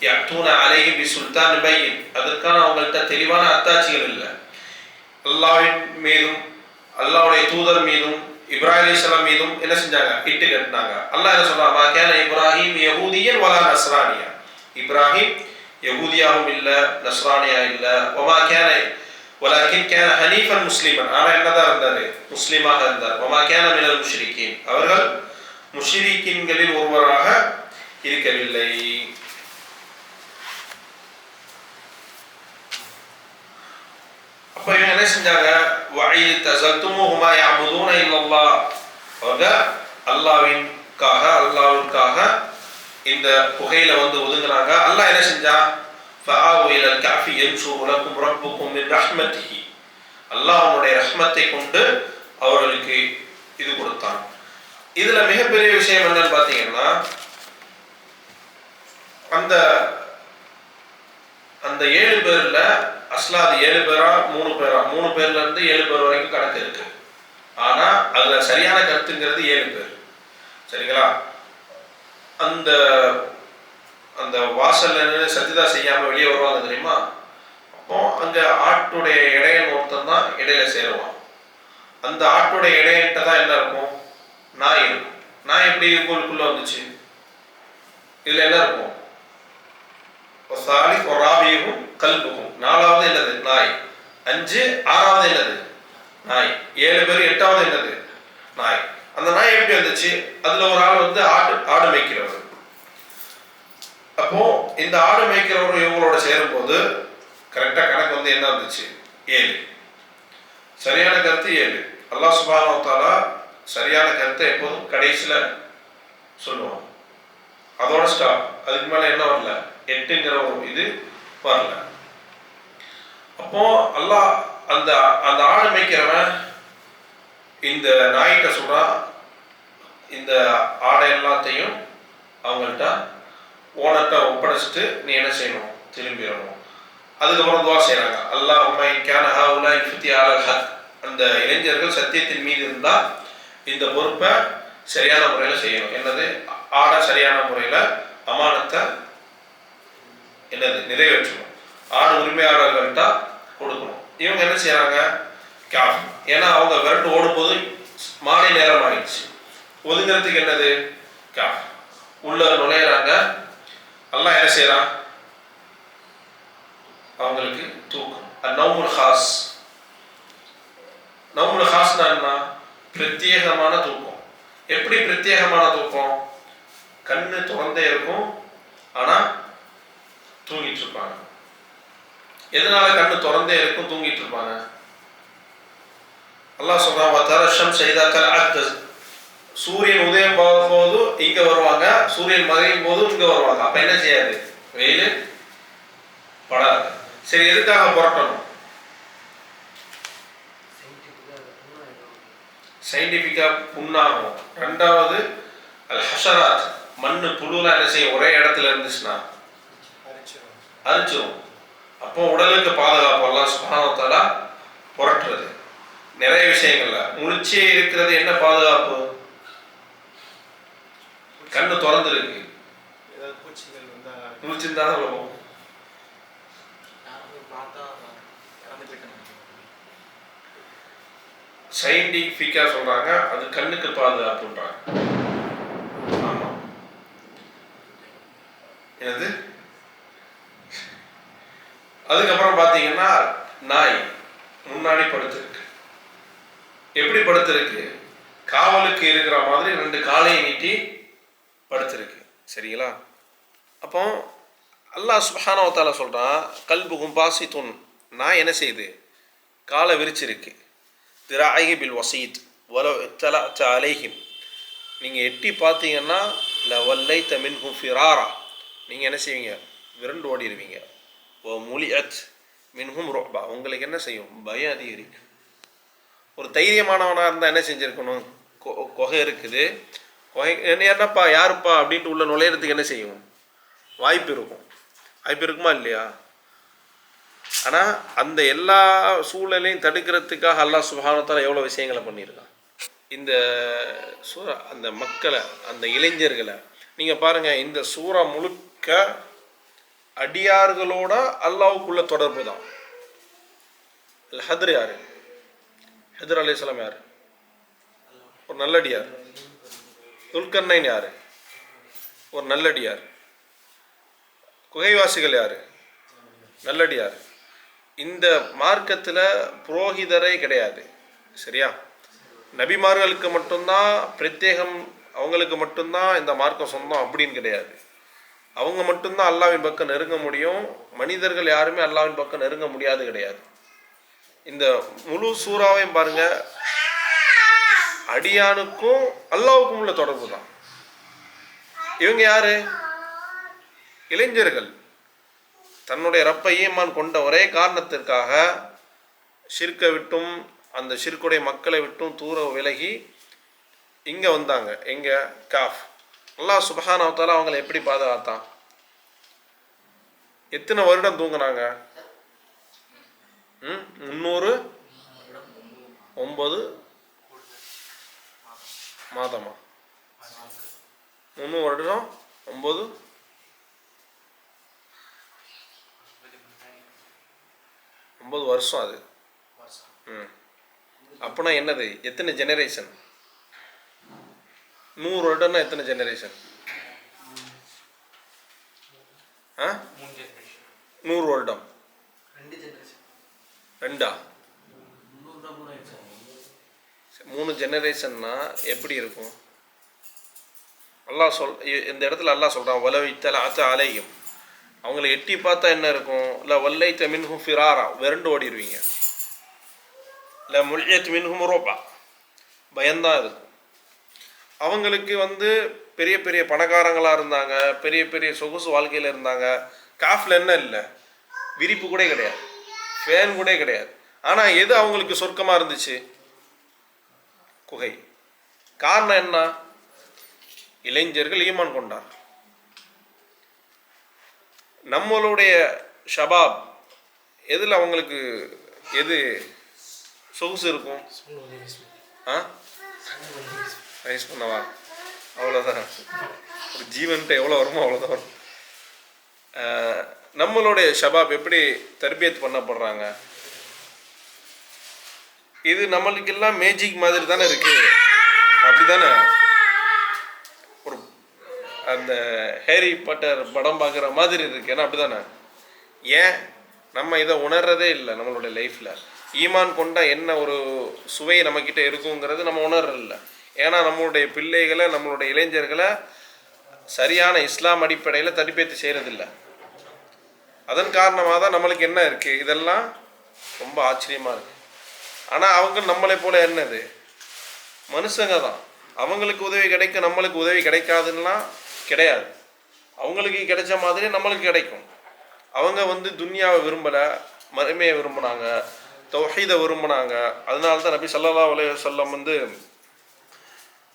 يأتون عليه بسلطان بين. அதற்கான அவங்கள்ட்ட தெளிவான அத்தாட்சிகள் இல்லை. அல்லாஹ்வின் மீதும் அல்லாஹ்வுடைய தூதர் மீதும் இப்ராஹிம் அலைஹிஸ்ஸலாம் மீதும் என்ன செஞ்சாங்க? இட்டு கட்டினாங்க. அல்லாஹ் என்ன சொல்றான்? மா கான இப்ராஹிம் யஹூதியன் வலா நஸ்ரானியா. இப்ராஹிம் யஹூதியாவும் இல்ல, நஸ்ரானியா இல்ல. வமா கான வலக்கின் கான ஹனீஃபன் முஸ்லிமன். ஆனா என்னதான் இருந்தாரு? முஸ்லிமாக இருந்தார். வமா கான மினல் முஷ்ரிக்கீன். அவர்கள் முஷ்ரிக்கீன்களில் ஒருவராக இருக்கவில்லை. அப்ப இவங்க என்ன செஞ்சாங்க? வஇத் தஸல்துமுஹுமா யஅபுதூன இல்லல்லாஹ். அவங்க அல்லாஹ்விற்காக இந்த புகையில வந்து ஒதுங்குறாங்க. அல்லாஹ் என்ன செஞ்சான்? ஃபஆவு இலல் கஃபி யன்ஷுரு லக்கும் ரப்புக்கும் மின் ரஹ்மத்திஹி. அல்லாஹ் அவனுடைய ரஹ்மத்தை கொண்டு அவர்களுக்கு இது கொடுத்தான். இதுல மிகப்பெரிய விஷயம் என்னன்னு பாத்தீங்கன்னா, அந்த அந்த 7 பேர்ல அஸ்லாது 7 பேரா 3 பேரா, 3 பேர்ல இருந்து 7 பேர் வரைக்கும் கணக்கு இருக்கு. ஆனா அதுல சரியான கருத்துங்கிறது 7 பேர். சரிங்களா? அந்த அந்த வாசல்ல சஜிதா செய்யாம வெளியே வருவாங்க தெரியுமா? அப்போ அங்க ஆட்டுடைய இடையன் ஒருத்தன் தான் இடையில சேருவான். அந்த ஆட்டுடைய இடையன்ட்ட தான் என்ன இருக்கும்? நாய் இருக்கும். நாய் எப்படி உங்களுக்குள்ள வந்துச்சு? இதுல என்ன இருக்கும்? ராபியும் கல்புகும். 4வது என்னது? நாய். 5 6வது என்னது? நாய். 7 பேர் 8வது என்னது? நாய். அந்த நாய் எப்படி வந்துச்சு? அதுல ஒரு ஆள் வந்து ஆடு மேய்க்கிறவர். அப்போ இந்த ஆடு மேய்க்கிறவர் இவங்களோட சேரும் போது கரெக்டா கணக்கு வந்து என்ன வந்துச்சு? 7. சரியான கருத்து 7. அல்லாஹ் சுப்ஹானஹு வ தஆலா சரியான கருத்தை எப்போதும் கடைசியில சொல்லுவான். அதோட ஸ்டாப். அதுக்கு மேல என்ன வரல? 8ங்கிற ஒரு இது வரல. அப்போ அல்லாஹ் அந்த அந்த ஆடு மேய்க்கிறவன் இந்த நாய்கிட்ட சொல்றான், இந்த ஆடை எல்லாத்தையும் அவங்கள்ட்ட ஓனர்கிட்ட ஒப்படைச்சிட்டு நீ என்ன செய்யணும்? திரும்பிடணும். அதுக்கப்புறம் துவா செய்யறாங்க. அல்லாஹும்ம இன் கான ஹாஉலாஇ ஃபித்யா அலல் ஹக். அந்த இளைஞர்கள் சத்தியத்தின் மீது இருந்தா இந்த பொறுப்பை சரியான முறையில் செய்யணும். என்னது? ஆடை சரியான முறையில் அமானத்தை என்னது நிறைவேற்றணும். ஆடு உரிமையாளர்கள்ட்ட கொடுக்கணும். இவங்க என்ன செய்யறாங்க? ஏன்னா அவங்க விரட்டு ஓடும்போது மாலை நேரம் ஆயிடுச்சு. ஒதுங்கிறதுக்கு என்னது? உள்ள நுழையிறாங்க. அல்லாஹ் என்ன செய்யறான்? அவங்களுக்கு தூக்கம். நௌமுல் ஹாஸ். நௌமுல் ஹாஸ்னா என்ன? பிரத்யேகமான தூக்கம். எப்படி பிரத்யேகமான தூக்கம்? கண்ணு திறந்தே இருக்கும், ஆனா தூங்கிட்டு இருப்பாங்க. எதனால கண்ணு திறந்தே இருக்கும் தூங்கிட்டு இருப்பாங்க? அல்லாஹ் சொல்றான், வதர ஷம்ஸ இதா தலஅத். சூரியன் உதயம் போது இங்க வருவாங்க, சூரியன் மறையும் போது இங்க வருவாங்க. அப்ப என்ன செய்யாது? வெயில் படாது. சரி, எதுக்காக புரட்டணும்? சயின்டிபிக்கா புண்ணாகும். 2வது அல் ஹஷராத். மண்ணு புழுலாம் என்ன செய்யும்? ஒரே இடத்துல இருந்துச்சுன்னா அரிச்சிரும். அப்போ உடலுக்கு பாதுகாப்பு அல்லாஹ் சுப்ஹானஹு வ தஆலா புரட்டுறது. நிறைய விஷயங்கள்ல முழிச்சே இருக்கிறது என்ன பாதுகாப்பு? கண்ணு திறந்து இருக்கு. முழிச்சிருந்தா தான் சயின்டிபிக்கா சொல்றாங்க, அது கண்ணுக்கு பாதுகாப்புன்றாங்க. ஆமா, என்னது? அதுக்கப்புறம் பாத்தீங்கன்னா நாய் முன்னாடி படுத்திருக்கு. எப்படி படுத்திருக்கு? காவலுக்கு இருக்கிற மாதிரி 2 காலையை நீட்டி படுத்திருக்கு. சரிங்களா? அப்போ அல்லாஹ் சுப்ஹானஹு வ தஆலா சொல்றான், கல்புகும் பாசித்துன். நாய் என்ன செய்யுது? காலை விரிச்சிருக்கு. திராஇஹி பில் வஸீத் வலவ் இத்தலஅத அலைஹிம். நீங்க எட்டி பார்த்தீங்கன்னா லவல்லைத மின்ஹும் ஃபிராரா. நீங்க என்ன செய்வீங்க? விரண்டு ஓடிடுவீங்க. வ முலிஅத் மின்ஹும் ருஅபா. உங்களுக்கு என்ன செய்யும்? பயம் அதிகரிக்கும். ஒரு தைரியமானவனாக இருந்தால் என்ன செஞ்சுருக்கணும்? கொகை இருக்குது, கொகை என்னப்பா யாருப்பா அப்படின்ட்டு உள்ள நுழையிறதுக்கு என்ன செய்யும்? வாய்ப்பு இருக்கும். வாய்ப்பு இருக்குமா இல்லையா? ஆனால் அந்த எல்லா சூழலையும் தடுக்கிறதுக்காக அல்லாஹ் சுப்ஹானஹு வ தஆலா எவ்வளோ விஷயங்களை பண்ணியிருக்கான். இந்த சூறா அந்த மக்களை, அந்த இளைஞர்களை நீங்கள் பாருங்கள், இந்த சூறா முழுக்க அடியார்களோட அல்லாவுக்குள்ள தொடர்பு தான். ஹதர் யார்? ஹதர் அலைஹிஸ்ஸலாம் யார்? ஒரு நல்லடியார். துல்கர்னைன் யார்? ஒரு நல்லடியார். குகைவாசிகள் யார்? நல்லடியார். இந்த மார்க்கத்தில் புரோகிதரே கிடையாது. சரியா? நபிமார்களுக்கு மட்டும்தான் பிரத்யேகம், அவங்களுக்கு மட்டும்தான் இந்த மார்க்கம் சொந்தம் அப்படின்னு கிடையாது. அவங்க மட்டும்தான் அல்லாஹ்வின் பக்கம் நெருங்க முடியும். மனிதர்கள் யாருமே அல்லாஹ்வின் பக்கம் நெருங்க முடியாது கிடையாது. இந்த முழு சூறாவையும் பாருங்க, அடியானுக்கும் அல்லாஹ்வுக்கும் உள்ள தொடர்பு தான். இவங்க யாரு? இளைஞர்கள். தன்னுடைய ரப்பை ஈமான் கொண்ட ஒரே காரணத்திற்காக ஷிர்க்கை விட்டும் அந்த ஷிர்க்குடைய மக்களை விட்டும் தூர விலகி இங்கே வந்தாங்க. எங்கே? காஃப். அல்லாஹ் சுப்ஹானஹு வ தஆலா அவங்களை எப்படி பாதுகாத்தான்? எத்தனை வருடம் தூங்கினாங்க? 309 மாதமா? 3 வருடம் 9 வருஷம் அது. அப்போனா என்னது? எத்தனை ஜெனரேஷன்? 100 வருடம்னா எத்தனை ஜெனரேஷன்? 100 வருடம் 2 3 ஜெனரேஷன்னா எப்படி இருக்கும்? அல்லாஹ் இந்த இடத்துல அல்லாஹ் சொல்கிறான், வலவித்தல் ஆச்ச அலையும், அவங்கள எட்டி பார்த்தா என்ன இருக்கும்? இல்லை வல்லைத்த மின்ஹும் ஃபிராரா, விரண்டு ஓடிடுவீங்க. இல்லை முல்யத் மின்ஹும் ரோபா, பயந்தான் இருக்கும். அவங்களுக்கு பெரிய பெரிய பணக்காரங்களாக இருந்தாங்க, பெரிய பெரிய சொகுசு வாழ்க்கையில் இருந்தாங்க. காஃபில் என்ன இல்லை? விரிப்பு கூட கிடையாது, ஃபேன் கூட கிடையாது. ஆனால் எது அவங்களுக்கு சொர்க்கமாக இருந்துச்சு? குகை. காரணம் என்ன? இளைஞர்கள் ஈமான் கொண்டார். நம்மளுடைய ஷபாப் எதில் அவங்களுக்கு எது சொகுசு இருக்கும்? ரைஸ் பண்ணவா? அவ்வளோதான். ஒரு ஜீவன்ட்டு எவ்வளோ வருமோ அவ்வளோதான் வரும். நம்மளுடைய ஷபாப் எப்படி தர்பியத் பண்ணப்படுறாங்க? இது நம்மளுக்கெல்லாம் மேஜிக் மாதிரி தானே இருக்கு. அப்படி தானே? ஒரு அந்த ஹேரி பாட்டர் படம் பார்க்குற மாதிரி இருக்கு. ஏன்னா அப்படி தானே? ஏன் நம்ம இதை உணர்றதே இல்லை நம்மளுடைய லைஃப்பில்? ஈமான் கொண்டா என்ன ஒரு சுவை நம்மக்கிட்ட இருக்குங்கிறது நம்ம உணர்றதில்ல. ஏன்னா நம்மளுடைய பிள்ளைகளை, நம்மளுடைய இளைஞர்களை சரியான இஸ்லாம் அடிப்படையில் தடுப்பேற்று செய்கிறதில்ல. அதன் காரணமாக தான் நம்மளுக்கு என்ன இருக்குது? இதெல்லாம் ரொம்ப ஆச்சரியமாக இருக்குது. ஆனால் அவங்க நம்மளை போல என்னது? மனுஷங்க தான். அவங்களுக்கு உதவி கிடைக்கும், நம்மளுக்கு உதவி கிடைக்காதுன்னா கிடையாது. அவங்களுக்கு கிடைச்ச மாதிரி நம்மளுக்கு கிடைக்கும். அவங்க துன்யாவை விரும்பலை, மறுமையை விரும்பினாங்க, தௌஹீதை விரும்பினாங்க. அதனால தான் நபி ஸல்லல்லாஹு அலைஹி வஸல்லம்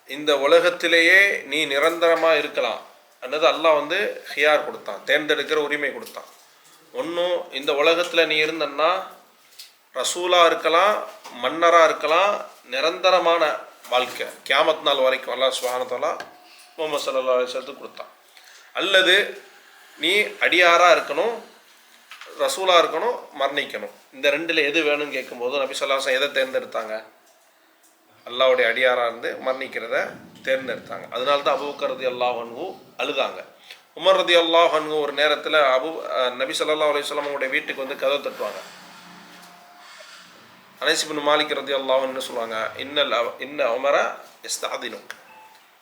இந்த உலகத்திலேயே நீ நிரந்தரமாக இருக்கலாம் ಅನ್ನது அல்லாஹ் ஹியார் கொடுத்தான், தேர்ந்தெடுக்கிற உரிமை கொடுத்தான். ஒன்றும் இந்த உலகத்தில் நீ இருந்தன்னா ரசூலாக இருக்கலாம், மன்னராக இருக்கலாம், நிரந்தரமான வாழ்க்கை கியாமத் நாள் வரைக்கும் அல்லாஹ் சுப்ஹானஹு வ தஆலா முஹம்மது ஸல்லல்லாஹு அலைஹி வஸல்லம் கொடுத்தான். அல்லது நீ அடியாராக இருக்கணும், ரசூலாக இருக்கணும், மரணிக்கணும். இந்த ரெண்டில் எது வேணும்னு கேட்கும்போது நபி ஸல்லல்லாஹு அலைஹி வஸல்லம் எதை தேர்ந்தெடுத்தாங்க? அல்லாஹ்வுடைய அடியாராக இருந்து மரணிக்கிறத தேர்ந்தெடுத்தாங்க. அதனால தான் அபூபக்கர் ரலியல்லாஹு அன்ஹு அழுதாங்க. உமர் ரலியல்லாஹு அன்ஹு ஒரு நேரத்தில் நபி ஸல்லல்லாஹு அலைஹி வஸல்லம் அவங்களுடைய வீட்டுக்கு கதவை தட்டுவாங்க. அனஸ் இப்னு மாலிக் ரலியல்லாஹு அன்ஹு சொல்லுவாங்க, இன்ன உமர இஸ்தஅதினுக்,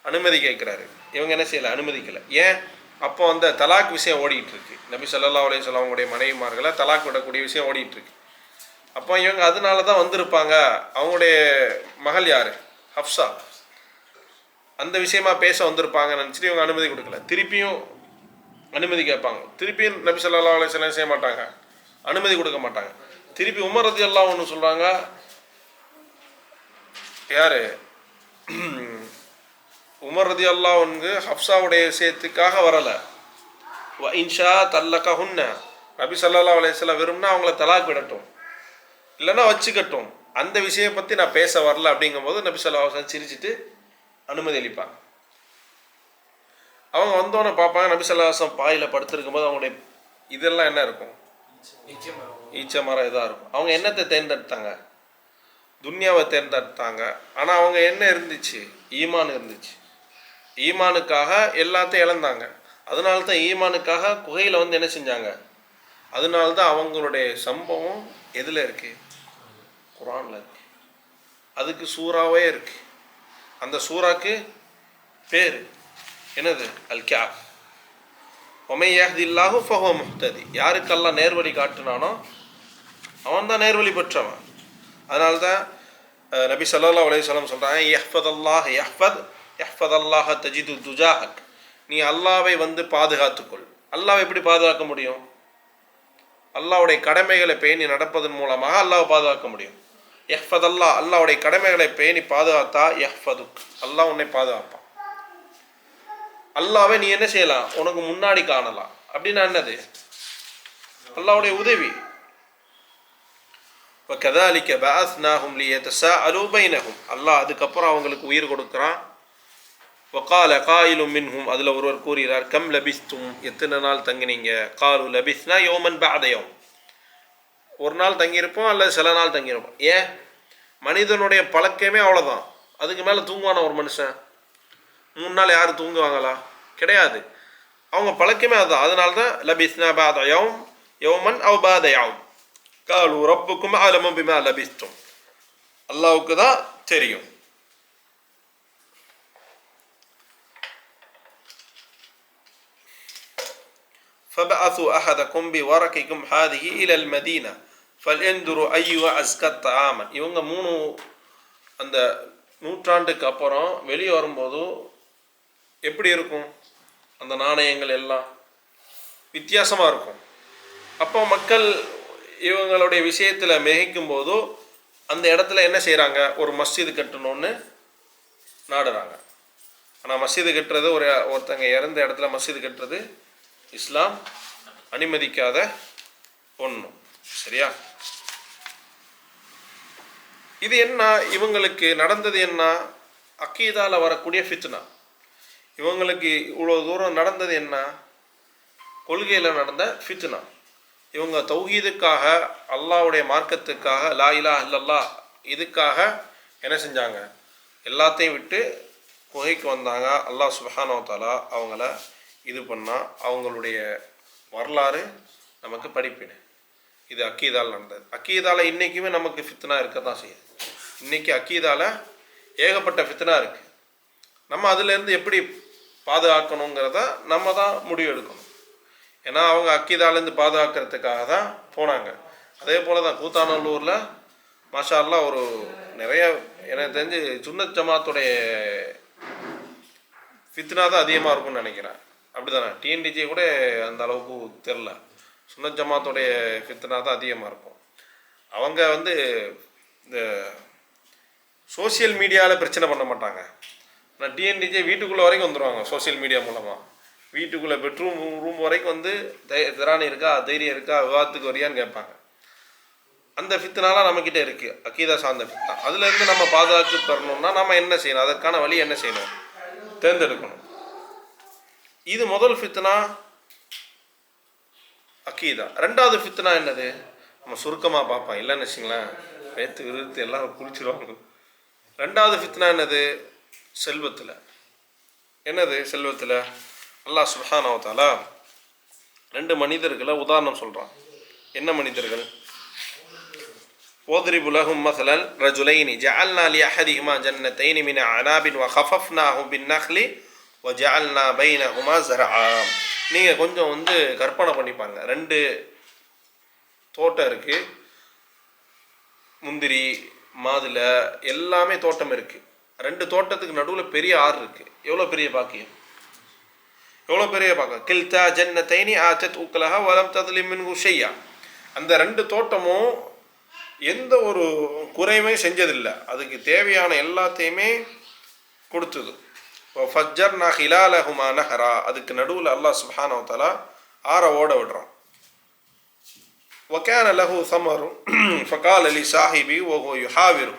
அனுமதி கேட்குறாரு. இவங்க என்ன செய்யலை? அனுமதிக்கலை. ஏன்? அப்போ தலாக் விஷயம் ஓடிட்டு இருக்கு. நபி ஸல்லல்லாஹு அலைஹி வஸல்லம் அவங்களுடைய மனைவிமார்களை தலாக் விடக்கூடிய விஷயம் ஓடிட்டு இருக்கு. அப்போ இவங்க அதனால தான் வந்திருப்பாங்க. அவங்களுடைய மகள் யார்? ஹப்ஸா. அந்த விஷயமா பேச வந்திருப்பாங்கன்னு நினச்சிட்டு இவங்க அனுமதி கொடுக்கல. திருப்பியும் அனுமதி கேட்பாங்க. திருப்பியும் நபி ஸல்லல்லாஹு அலைஹி வஸல்லம் செய்ய மாட்டாங்க, அனுமதி கொடுக்க மாட்டாங்க. திருப்பி உமர் ரலியல்லாஹு அன்ஹு சொல்கிறாங்க, யார்? உமர் ரலியல்லாஹு அன்ஹு ஹப்ஸாவுடைய விஷயத்துக்காக வரலை. வ இன்ஷா தல்லகஹுன்ன, நபி ஸல்லல்லாஹு அலைஹி வஸல்லம் விரும்பினா அவங்கள தலாக் விடட்டும், இல்லைன்னா வச்சுக்கட்டும், அந்த விஷயம் பற்றி நான் பேச வரல அப்படிங்கும்போது நபி ஸல்லல்லாஹு அலைஹி வஸல்லம் சிரிச்சிட்டு அனுமதி அளிப்பாங்க. அவங்க வந்தோன்னே பார்ப்பாங்க நபி ஸல்லல்லாஹு அலைஹி வஸல்லம் பாயில் படுத்திருக்கும் போது அவங்களுடைய இதெல்லாம் என்ன இருக்கும்? ஈச்ச மரம் இதாக இருக்கும். அவங்க என்னத்தை தேர்ந்தெடுத்தாங்க? துன்யாவை தேர்ந்தெடுத்தாங்க. ஆனால் அவங்க என்ன இருந்துச்சு? ஈமான் இருந்துச்சு. ஈமானுக்காக எல்லாத்தையும் இழந்தாங்க. அதனால தான் ஈமானுக்காக குகையில் வந்து என்ன செஞ்சாங்க? அதனால தான் அவங்களுடைய சம்பவம் எதில் இருக்கு? குர்ஆனில் இருக்கு. அதுக்கு சூறாவே இருக்கு. அந்த சூறாக்கு பேர் என்னது? அல் கஹஃப். வமை யஹ்தில்லாஹு ஃபஹுவ முஹ்ததி. யாருக்கு அல்லாஹ் நேர்வழி காட்டினானோ அவன் தான் நேர்வழி பெற்றவன். அதனால தான் நபி ஸல்லல்லாஹு அலைஹி வஸல்லம் சொல்கிறாங்க, யஹ்ஃபதல்லாஹ் யஹ்ஃபதல்லாஹ தஜிது துஜாஹக். நீ அல்லாவை வந்து பாதுகாத்துக்கொள். அல்லாவை எப்படி பாதுகாக்க முடியும்? அல்லாஹ்வுடைய கடமைகளை பேணி நடப்பதன் மூலமாக அல்லாஹ்வை பாதுகாக்க முடியும். யஹ்ஃபதல்லாஹ், அல்லாஹ்வுடைய கடமைகளை பேணி பாதுகாத்தா யஹ்ஃபதுக், அல்லாஹ் உன்னை பாதுகாப்பான். அல்லாஹ்வை நீ என்ன செய்யலாம்? உனக்கு முன்னாடி காணலாம். அப்படின்னா என்னது? அல்லாஹ்வுடைய உதவி. وَكَذَلِكَ بَعَثْنَاهُمْ لِيَتَسَاءَلُوا بَيْنَهُمْ. அல்லாஹ் அதுக்கப்புறம் அவங்களுக்கு உயிர் கொடுக்குறான். وَقَالَ قَائِلٌ مِّنْهُمْ, அதில் ஒருவர் கூறுகிறார், கம் லபிஸ்தும், எத்தனை நாள் தங்கினீங்க? قَالُوا لَبِثْنَا يَوْمًا بَعْدَ يَوْمٍ, ஒரு நாள் தங்கியிருப்போம் அல்லது சில நாள் தங்கியிருப்போம். ஏன்? மனிதனுடைய பழக்கமே அவ்வளோதான். அதுக்கு மேலே தூங்குவானா ஒரு மனுஷன்? 3 நாள் யாரும் தூங்குவாங்களா? கிடையாது. அவங்க பழக்கமே அதுதான். அதனால தான் லபிஸ்னா பாத யௌம் யௌமன் அவ் பாத யௌம் காலு ரப்புக்கும் அலமு பிமா லபிஸ்தும். அல்லாஹ்வுக்கு தான் தெரியும். فبعثوا أحدكم بورقكم هذه إلى المدينة فلينظروا أيها أزكى طعاما. இவங்க 3 அந்த நூற்றாண்டுக்கு அப்புறம் வெளியே வரும்போது எப்படி இருக்கும்? அந்த நாணயங்கள் எல்லாம் வித்தியாசமாக இருக்கும். அப்போ மக்கள் இவங்களுடைய விஷயத்தில் மிகைக்கும் போது அந்த இடத்துல என்ன செய்கிறாங்க? ஒரு மஸ்ஜிது கட்டணும்னு நாடுறாங்க. ஆனால் மஸ்ஜிது கட்டுறது ஒருத்தங்க இறந்த இடத்துல மஸ்ஜிது கட்டுறது இஸ்லாம் அனுமதிக்காத ஒன்று. சரியா? இது என்ன? இவங்களுக்கு நடந்தது என்ன? அக்கீதால வரக்கூடிய ஃபித்னா. இவங்களுக்கு இவ்வளோ தூரம் நடந்தது என்ன? கொள்கையில் நடந்த ஃபித்னா. இவங்க தௌஹீதுக்காக, அல்லாஹ்வுடைய மார்க்கத்துக்காக, லா இலாஹ இல்லல்லாஹ் இதுக்காக என்ன செஞ்சாங்க? எல்லாத்தையும் விட்டு குகைக்கு வந்தாங்க. அல்லாஹ் சுப்ஹானஹு வ தஆலா அவங்கள இது பண்ணால் அவங்களுடைய வரலாறு நமக்கு படிப்பினை. இது அக்கீதால் நடந்தது. அக்கீதால இன்றைக்குமே நமக்கு ஃபித்னா இருக்க தான் செய்யுது. இன்றைக்கி அக்கீதால ஏகப்பட்ட ஃபித்னா இருக்குது. நம்ம அதிலேருந்து எப்படி பாதுகாக்கணுங்கிறத நம்ம தான் முடிவு எடுக்கணும். ஏன்னா அவங்க அக்கீதாலேருந்து பாதுகாக்கிறதுக்காக தான் போனாங்க. அதே போல் தான் கூத்தாநல்லூரில் மாஷா அல்லாஹ் ஒரு நிறைய எனக்கு தெரிஞ்சு சுன்னத் ஜமாத்துடைய ஃபித்னா தான் அதிகமாக இருக்கும்னு நினைக்கிறேன். அப்படி தானே? டிஎன்டிஜே கூட அந்த அளவுக்கு தெரில. சுன்னத் ஜமாத்துடைய ஃபித்னா தான் அதிகமாக இருக்கும். அவங்க வந்து இந்த சோசியல் மீடியாவில் பிரச்சனை பண்ண மாட்டாங்க. ஆனால் டிஎன்டிஜே வீட்டுக்குள்ளே வரைக்கும் வந்துடுவாங்க. சோசியல் மீடியா மூலமாக வீட்டுக்குள்ளே பெட்ரூம் ரூம் வரைக்கும் வந்து திராணி இருக்கா, தைரியம் இருக்கா, விவாதத்துக்கு வரியான்னு கேட்பாங்க. அந்த ஃபித்னாலாம் நம்மக்கிட்ட இருக்குது, அக்கீதா சார்ந்த ஃபித்னா. அதுலேருந்து நம்ம பாதுகாத்து தரணும்னா நம்ம என்ன செய்யணும்? அதற்கான வழி என்ன செய்யணும்? தேர்ந்தெடுக்கணும். இது முதல் ஃபித்னா அக்கீதா. 2வது ஃபித்னா என்னது? நம்ம சுருக்கமாக பார்ப்போம், இல்லைன்னு வச்சுங்களேன் வேத்து விருத்து எல்லாம் குளிச்சிடுவாங்க. 2வது ஃபித்னா என்னது? செல்வத்தில். என்னது செல்வத்தில்? அல்லாஹ் சுப்ஹானஹு வ தஆலா 2 மனிதர்களை உதாரணம் சொல்கிறான். என்ன மனிதர்கள்? وَاضْرِبْ لَهُمْ مَثَلًا رَجُلَيْنِ جَعَلْنَا لِأَحَدِهِمَا جَنَّتَيْنِ مِنْ أَعْنَابٍ وَخَفَفْنَاهُ بِالنَّخْلِ وَجَعَلْنَا بَيْنَهُمَا زَرْعًا. நீங்கள் கொஞ்சம் கற்பனை பண்ணி பாருங்க. 2 தோட்டம் இருக்குது, முந்திரி மாதுளை எல்லாமே தோட்டம் இருக்குது. 2 தோட்டத்துக்கு நடுவில் பெரிய ஆறு இருக்குது. எவ்வளோ பெரிய பாக்கியம்! எவ்வளோ பெரிய பாக்கியம்! கில்தா ஜன்னத்தைனி ஆத்தத் உக்கலஹா வலம் தத்லிம் மின்ஹு ஷையா. அந்த 2 தோட்டமும் எந்த ஒரு குறையுமே செஞ்சதில்லை. அதுக்கு தேவையான எல்லாத்தையுமே கொடுத்தது. ஃபஜ்ஜர்னா ஹிலாலஹுமா நஹரா. அதுக்கு நடுவில் அல்லாஹ் சுப்ஹானஹு வ தஆலா ஆற ஓட விடுறான். وكان له ثمر فقال لصاحبه وهو يحاوره.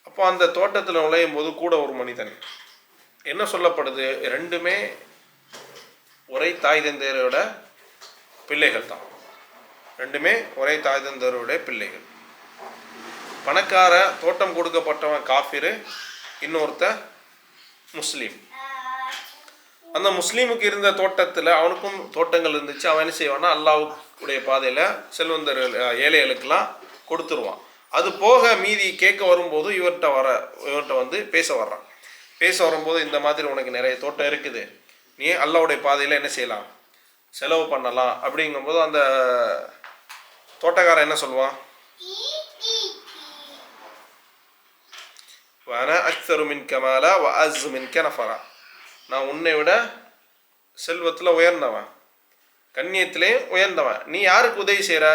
அப்போ அந்த தோட்டத்தில் நுழையும் போது கூட ஒரு மனிதன், என்ன சொல்லப்படுது, ரெண்டுமே ஒரே தாய் தந்தையரோட பிள்ளைகள் தான், ரெண்டுமே ஒரே தாய் தந்தையருடைய பிள்ளைகள். பணக்கார தோட்டம் கொடுக்கப்பட்டவன் காஃபிரு, இன்னொருத்த முஸ்லீம். அந்த முஸ்லீமுக்கு இருந்த தோட்டத்தில் அவனுக்கும் தோட்டங்கள் இருந்துச்சு. அவன் என்ன செய்வான்னா அல்லாஹ்வுடைய பாதையில் செல்வந்தர்கள் ஏழைகளுக்கெல்லாம் கொடுத்துருவான். அது போக மீதி கேட்க வரும்போது இவர்கிட்ட வந்து பேச வர்றான். பேச வரும்போது இந்த மாதிரி உனக்கு நிறைய தோட்டம் இருக்குது, நீ அல்லாஹ்வுடைய பாதையில் என்ன செய்யலாம், செலவு பண்ணலாம் அப்படிங்கும்போது அந்த தோட்டக்காரன் என்ன சொல்லுவான், வஅனா அக்ஸரு மின்க மாலா வ அஸ்ஸு மின்க நஃபரா, நான் உன்னை விட செல்வத்தில் உயர்ந்தவன், கண்ணியத்திலேயும் உயர்ந்தவன். நீ யாருக்கு உதவி செய்கிற,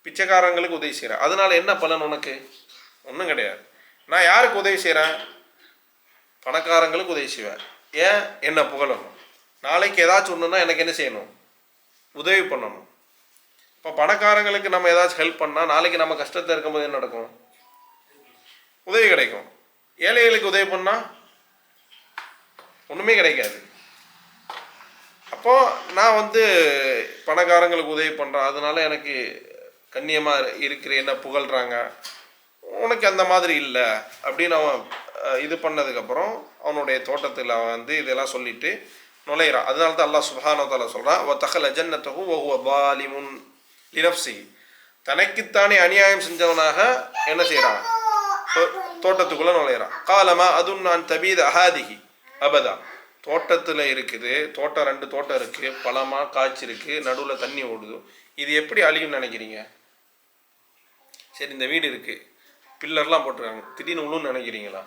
பிச்சைக்காரங்களுக்கு உதவி செய்கிற, அதனால என்ன பலன் உனக்கு, ஒன்றும் கிடையாது. நான் யாருக்கு உதவி செய்கிறேன், பணக்காரங்களுக்கு உதவி செய்வேன். ஏன், என்ன புகழணும். நாளைக்கு ஏதாச்சும் ஒன்றுன்னா எனக்கு என்ன செய்யணும், உதவி பண்ணணும். இப்போ பணக்காரங்களுக்கு நம்ம ஏதாச்சும் ஹெல்ப் பண்ணால் நாளைக்கு நம்ம கஷ்டத்தில் இருக்கும்போது என்ன நடக்கும், உதவி கிடைக்கும். ஏழைகளுக்கு உதவி பண்ணால் ஒன்றுமே கிடைக்காது. அப்போது நான் வந்து பணக்காரங்களுக்கு உதவி பண்ணுறேன், அதனால எனக்கு கண்ணியமாக இருக்கிற, என்ன புகழ்கிறாங்க, உனக்கு அந்த மாதிரி இல்லை அப்படின்னு அவன் இது பண்ணதுக்கப்புறம் அவனுடைய தோட்டத்தில் அவன் வந்து இதெல்லாம் சொல்லிட்டு நுழையிறான். அதனால தான் அல்லாஹ் சுப்ஹானஹு வ தஆலா சொல்கிறான், வ தஹல ஜன்னத்தஹு வ ஹுவ ஸாலிமுன் லினஃப்ஸிஹி, தனக்குத்தானே அநியாயம் செஞ்சவனாக என்ன செய்கிறான், தோட்டத்துக்குள்ளே நுழையிறான். காலமா அதுன்னு நான் தபீத அஹாதிஹி அபதா, தோட்டத்தில் இருக்குது, தோட்டம் 2 தோட்டம் இருக்குது, பழமாக காய்ச்சிருக்கு, நடுவில் தண்ணி ஓடுது, இது எப்படி அழியும்னு நினைக்கிறீங்க? சரி, இந்த வீடு இருக்குது, பில்லர்லாம் போட்டிருக்காங்க, திடீர்னு விழுன்னு நினைக்கிறீங்களா?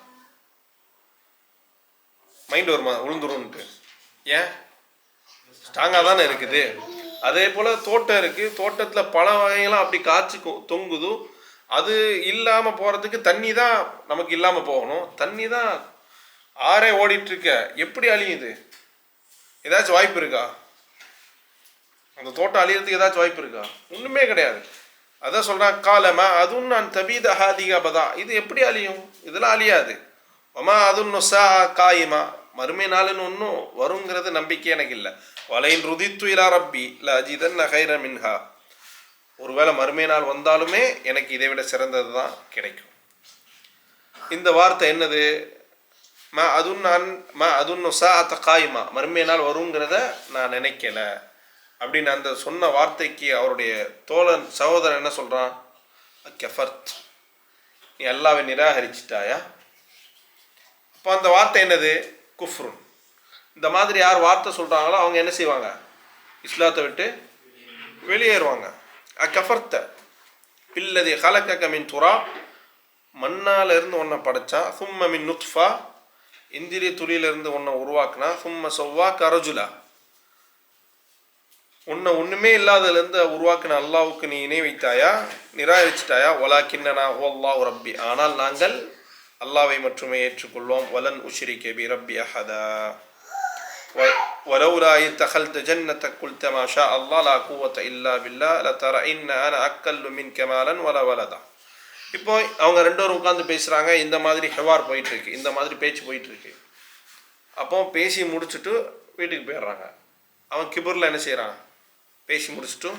மைண்டு வருமா விழுந்துருன்ட்டு? ஏன், ஸ்ட்ராங்காக தானே இருக்குது. அதே போல் தோட்டம் இருக்குது, தோட்டத்தில் பல வகைகள்லாம் அப்படி காய்ச்சி தொங்குது, அது இல்லாமல் போகிறதுக்கு தண்ணி தான் நமக்கு இல்லாமல் போகணும், தண்ணி தான் ஆறே ஓடிட்டுருக்க, எப்படி அழியுது? ஏதாச்சும் வாய்ப்பு இருக்கா? அந்த தோட்டம் அழியறதுக்கு ஏதாச்சும் வாய்ப்பு இருக்கா? ஒன்றுமே கிடையாது. அதான் சொல்கிறான், காலமா அதுவும் நான் தபீத ஹாதிகாபதா, இது எப்படி அழியும், இதெல்லாம் அழியாது. அம்மா அதுன்னு நொசா காயுமா, மறுமை நாளுன்னு ஒன்றும் வருங்கிறது நம்பிக்கை எனக்கு இல்லை. வலையின் ருதித்து இலா ரப்பி இல்லை அஜிதன் நகைர மின்ஹா, ஒருவேளை மறுமை நாள் வந்தாலுமே எனக்கு இதை விட சிறந்தது தான் கிடைக்கும். இந்த வார்த்தை என்னது, அதுன்னு சாஅத்த காயுமா, மறுமை நாள் வருங்கிறத நான் நினைக்கல அப்படின்னு அந்த சொன்ன வார்த்தைக்கு அவருடைய தோழன் சகோதரன் என்ன சொல்கிறான், கஃபர்த், நீ அல்லாஹ்வை நிராகரிச்சிட்டாயா. அப்போ அந்த வார்த்தை என்னது, குஃப்ருன். இந்த மாதிரி யார் வார்த்தை சொல்கிறாங்களோ அவங்க என்ன செய்வாங்க, இஸ்லாத்தை விட்டு வெளியேறுவாங்க. கஃபர்த்த பில்லதி ஹலக மின் துரா, மண்ணால் இருந்து ஒன்றை படைச்சா, சும்ம மின் நுத்ஃபா, இந்திரிய துளியிலிருந்து ஒன்றை உருவாக்குனா, சும்ம சவ்வா கரஜுலா, உன்னை ஒன்றுமே இல்லாததுலேருந்து உருவாக்குன அல்லாவுக்கு நீ இணை வைத்தாயா, நிராகரிச்சிட்டாயா. வலாக்கின்னனா ஹுவல்லாஹு ரப்பி, ஆனால் நாங்கள் அல்லாவை மட்டுமே ஏற்றுக்கொள்வோம். வலன் உஷ்ரிக பி ரப்பி அஹதா வலௌலா இத்தகல்த ஜன்னதக குல்த மா ஷா அல்லாஹ் லா குவத இல்லா பில்லா லதரஇன்ன அன அக்கல்லு மின்க மாலன் வல வலதா. இப்போ அவங்க 2 பேரும் உட்காந்து பேசுகிறாங்க, இந்த மாதிரி ஹெவார் போயிட்டுருக்கு, இந்த மாதிரி பேச்சு போயிட்டுருக்கு. அப்போ பேசி முடிச்சுட்டு வீட்டுக்கு போயிடுறாங்க. அவன் கிபூரில் என்ன செய்கிறான், பேசி முடிச்சுட்டு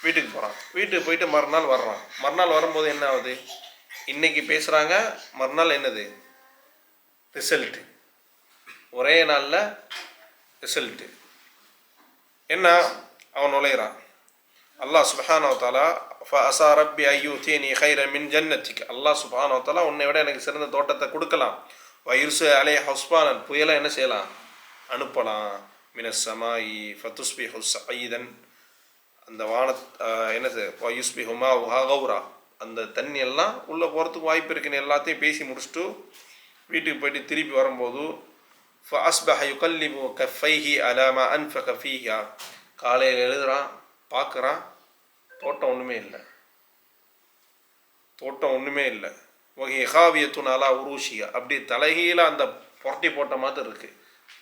வீட்டுக்கு போகிறான். வீட்டுக்கு போயிட்டு மறுநாள் வர்றான். மறுநாள் வரும்போது என்ன ஆகுது, இன்றைக்கி பேசுகிறாங்க, மறுநாள் என்னது ரிசல்ட்டு, ஒரே நாளில் ரிசல்ட்டு என்ன, அவன் நுழைகிறான். அல்லாஹ் சுப்ஹானஹு வ தஆலா ஃபஅஸா ரப்பி அய்யூதீனி கைரன் மின் ஜன்னத்திக, அல்லாஹ் சுப்ஹானஹு வ தஆலா உன்னை விட எனக்கு சிறந்த தோட்டத்தை கொடுக்கலாம். வயுர்சு அலை ஹஸ்பானன், புயலை என்ன செய்யலாம், அனுப்பலாம். மினஸ் சமாயி ஃபதுஸ்பிஹு ஸஈதன், அந்த என்னது வயுஸ்பிஹுமா கௌரா, அந்த தண்ணி எல்லாம் உள்ளே போகிறதுக்கு வாய்ப்பு இருக்குன்னு எல்லாத்தையும் பேசி முடிச்சுட்டு வீட்டுக்கு போயிட்டு திருப்பி வரும்போது ஃபஅஸ்பஹ யுகல்லிபு கஃபைஹி அலா மா அன்ஃபக ஃபீஹா, காலையில் எழுதுறான், பார்க்குறான், தோட்டம் ஒன்றுமே இல்லை, தோட்டம் ஒன்றுமே இல்லை. வகை ஹாவியத்துன் அலா உருஷியா, அப்படி தலைகீழ அந்த புரட்டி போட்ட மாதிரி இருக்குது,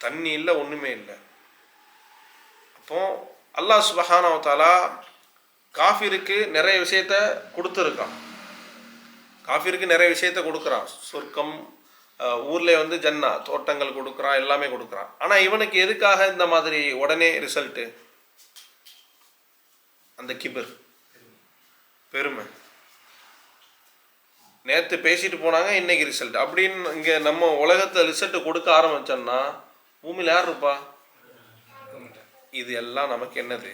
தண்ணி இல்லை, ஒன்றுமே இல்லை. அப்போ அல்லாஹ் சுப்ஹானஹு வ தஆலா காஃபிருக்கு நிறைய விஷயத்த கொடுத்துருக்கான், காஃபிருக்கு நிறைய விஷயத்த கொடுக்குறான். சொர்க்கம், ஊரில் வந்து ஜன்னா தோட்டங்கள் கொடுக்குறான், எல்லாமே கொடுக்குறான். ஆனால் இவனுக்கு எதுக்காக இந்த மாதிரி உடனே ரிசல்ட்டு? அந்த கிபர், பெருமை. நேற்று பேசிட்டு போனாங்க, இன்னைக்கு ரிசல்ட் அப்படின்னு இங்கே நம்ம உலகத்தை ரிசல்ட் கொடுக்க ஆரம்பிச்சோம்னா பூமியில் யார் இருப்பா? இது எல்லாம் நமக்கு என்னது?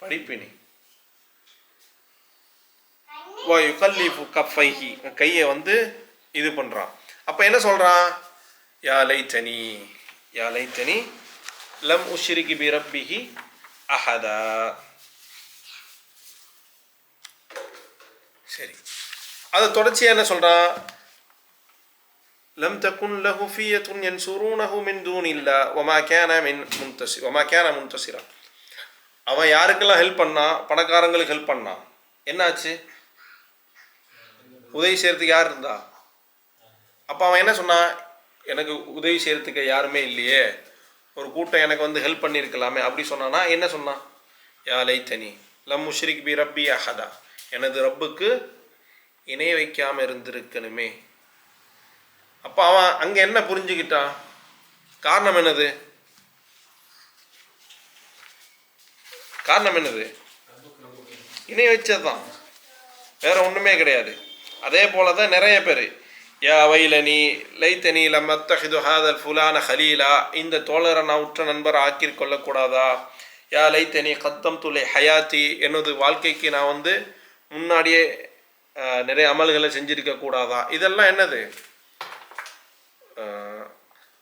படிப்பினி. கையை வந்து இது பண்றான். அப்ப என்ன சொல்றான்? யா லைத்தனி, யா லைத்தனி லம் உஷ்ரிக் பி ரப்பிஹி அஹதா. சரி, அதை தொடர்ச்சியா என்ன சொல்றான்? லம் தகுன் லஹு ஃபியத்துன் யன்சுரூனஹு மின் தூனில்லா வமா கான முன்தஸிரா. அவன் யாருக்கெல்லாம் ஹெல்ப் பண்ணான்? பணக்காரங்களுக்கு ஹெல்ப் பண்ணான். என்னாச்சு? உதவி செய்யறதுக்கு யார் இருந்தா? அப்போ அவன் என்ன சொன்னான்? எனக்கு உதவி செய்யறதுக்கு யாருமே இல்லையே, ஒரு கூட்டம் எனக்கு வந்து ஹெல்ப் பண்ணியிருக்கலாமே அப்படி சொன்னானா? என்ன சொன்னான்? யா லைத்தனி லம் உஷ்ரிக் பி ரப்பி அஹதா, எனது ரப்புக்கு இணை வைக்காம இருந்திருக்கணுமே. அப்போ அவன் அங்கே என்ன புரிஞ்சுக்கிட்டான்? காரணம் என்னது? காரணம் என்னது? இணை வச்சதுதான், வேற ஒன்றுமே கிடையாது. அதே போல தான் நிறைய பேர், யா வைலனி லைத்தனி லம் அத்தஹிது ஹாதல் ஃபுலான ஹலீலா, இந்த தோழரை நான் உற்ற நண்பர் ஆக்கிக் கொள்ளக்கூடாதா? யா லைத்தனி கத்தம் துலை ஹயாத்தி, எனது வாழ்க்கைக்கு நான் வந்து முன்னாடியே நிறைய அமல்களை செஞ்சிருக்க கூடாதா? இதெல்லாம் என்னது?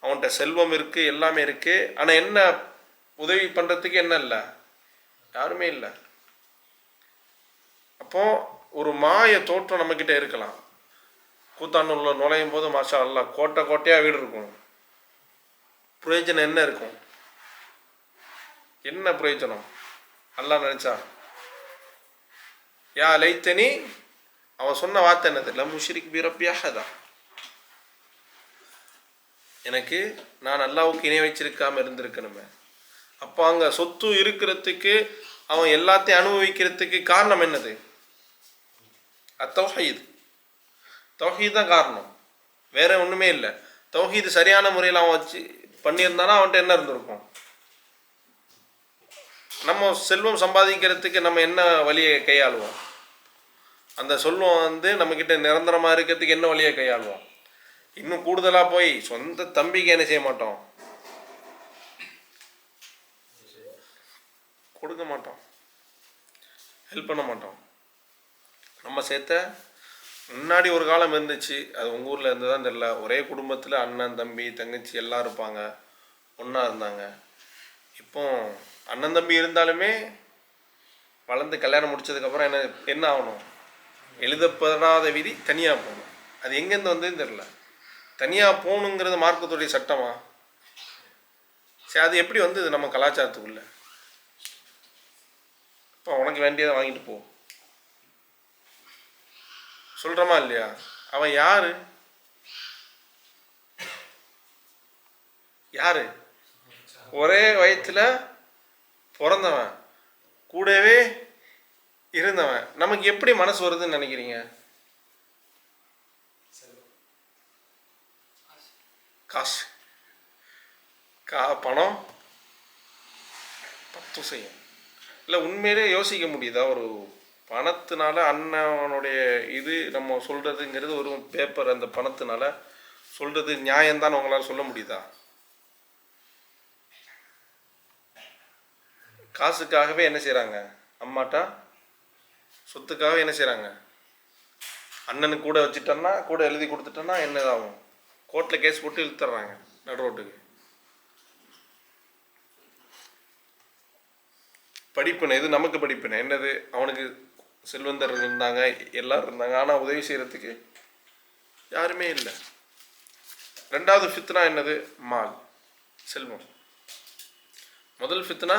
அவன்கிட்ட செல்வம் இருக்குது, எல்லாமே இருக்குது, ஆனால் என்ன உதவி பண்ணுறதுக்கு என்ன இல்லை? யாருமே இல்லை. அப்போ ஒரு மாய தோற்றம் நம்மக்கிட்ட இருக்கலாம். கூத்தாண்டூரில் நுழையும் போது மாஷா அல்லா கோட்டை கோட்டையாக வீடு இருக்கும். பிரயோஜனம் என்ன இருக்கும்? என்ன பிரயோஜனம்? அல்லாஹ் நினைச்சா? யா லைத்தனி, அவன் சொன்ன வார்த்தை என்னது? லம் உஷ்ரிக் பி ரப்பி அஹதா, எனக்கு நான் அல்லாஹ்வுக்கு இணை வச்சிருக்காம இருந்திருக்கணுமே. அப்போ அங்கே சொத்து இருக்கிறதுக்கு, அவன் எல்லாத்தையும் அனுபவிக்கிறதுக்கு காரணம் என்னது? அத்தௌஹீத். தௌஹீத் தான் காரணம், வேற ஒன்றுமே இல்லை. தௌஹீத் சரியான முறையில் அவன் வச்சு பண்ணியிருந்தானா அவன்கிட்ட என்ன இருந்திருக்கும்? நம்ம செல்வம் சம்பாதிக்கிறதுக்கு நம்ம என்ன வழியை கையாளுவோம்? அந்த செல்வம் வந்து நம்மக்கிட்ட நிரந்தரமாக இருக்கிறதுக்கு என்ன வழியை கையாளுவோம்? இன்னும் கூடுதலாக போய் சொந்த தம்பிக்கு என்ன செய்ய மாட்டோம்? கொடுக்க மாட்டோம், ஹெல்ப் பண்ண மாட்டோம். நம்ம சேர்த்த முன்னாடி ஒரு காலம் இருந்துச்சு, அது உங்கள் ஊரில் இருந்து தான் தெரியல. ஒரே குடும்பத்தில் அண்ணன் தம்பி தங்கச்சி எல்லாம் இருப்பாங்க, ஒன்றா இருந்தாங்க. இப்போ அண்ணன் தம்பி இருந்தாலுமே வளர்ந்து கல்யாணம் முடிச்சதுக்கப்புறம் என்ன ஆகணும்? எழுதப்படாத விதி தனியாக போகணும். அது எங்கேருந்து வந்ததுன்னு தெரில. தனியாக போகணுங்கிறது மார்க்கத்துடைய சட்டமா? சரி, அது எப்படி வந்தது நம்ம கலாச்சாரத்துக்குள்ள? இப்போ உனக்கு வேண்டியதை வாங்கிட்டு போ சொல்கிறோமா இல்லையா? அவன் யாரு? யாரு? ஒரே வயத்தில் பிறந்தவன், கூடவே இருந்தவன். நமக்கு எப்படி மனசு வருதுன்னு நினைக்கிறீங்க? காசு, பணம் 10 செய்யும். இல்லை, உண்மையிலே யோசிக்க முடியுதா? ஒரு பணத்தினால அண்ணனுடைய இது நம்ம சொல்கிறதுங்கிறது ஒரு பேப்பர், அந்த பணத்தினால சொல்கிறது நியாயம்தான் உங்களால் சொல்ல முடியுதா? காசுக்காகவே என்ன செய்கிறாங்க? அம்மாட்டா சொத்துக்காக என்ன செய்கிறாங்க? அண்ணனுக்கு கூட வச்சுட்டோன்னா, கூட எழுதி கொடுத்துட்டோன்னா என்னதாகும்? கோர்ட்டில் கேஸ் போட்டு இழுத்துட்றாங்க நடு ரோட்டுக்கு. படிப்பினை இது நமக்கு படிப்பினை என்னது? அவனுக்கு செல்வந்தர் இருந்தாங்க, எல்லாரும் இருந்தாங்க, ஆனால் உதவி செய்கிறதுக்கு யாருமே இல்லை. ரெண்டாவது ஃபித்னா என்னது? மால், செல்வம். முதல் ஃபித்னா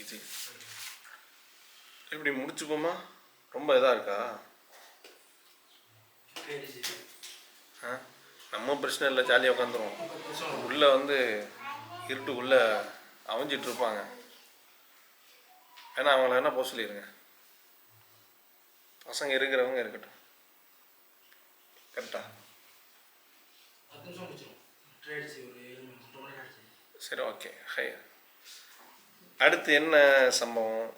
இது. இப்படி முடிச்சுப்போமா? ரொம்ப இதாக இருக்கா? நம்ம பிரச்சனை இல்லை, ஜாலியாக உட்காந்துருவோம். உள்ளே வந்து இருட்டுக்குள்ளே அவிஞ்சிட்டு இருப்பாங்க. ஏன்னா அவங்கள என்ன போக சொல்லிடுங்க, பசங்க இருக்கிறவங்க இருக்கட்டும். கரெக்டா? சரி, ஓகே. ஹை, அடுத்து என்ன சம்பவம்?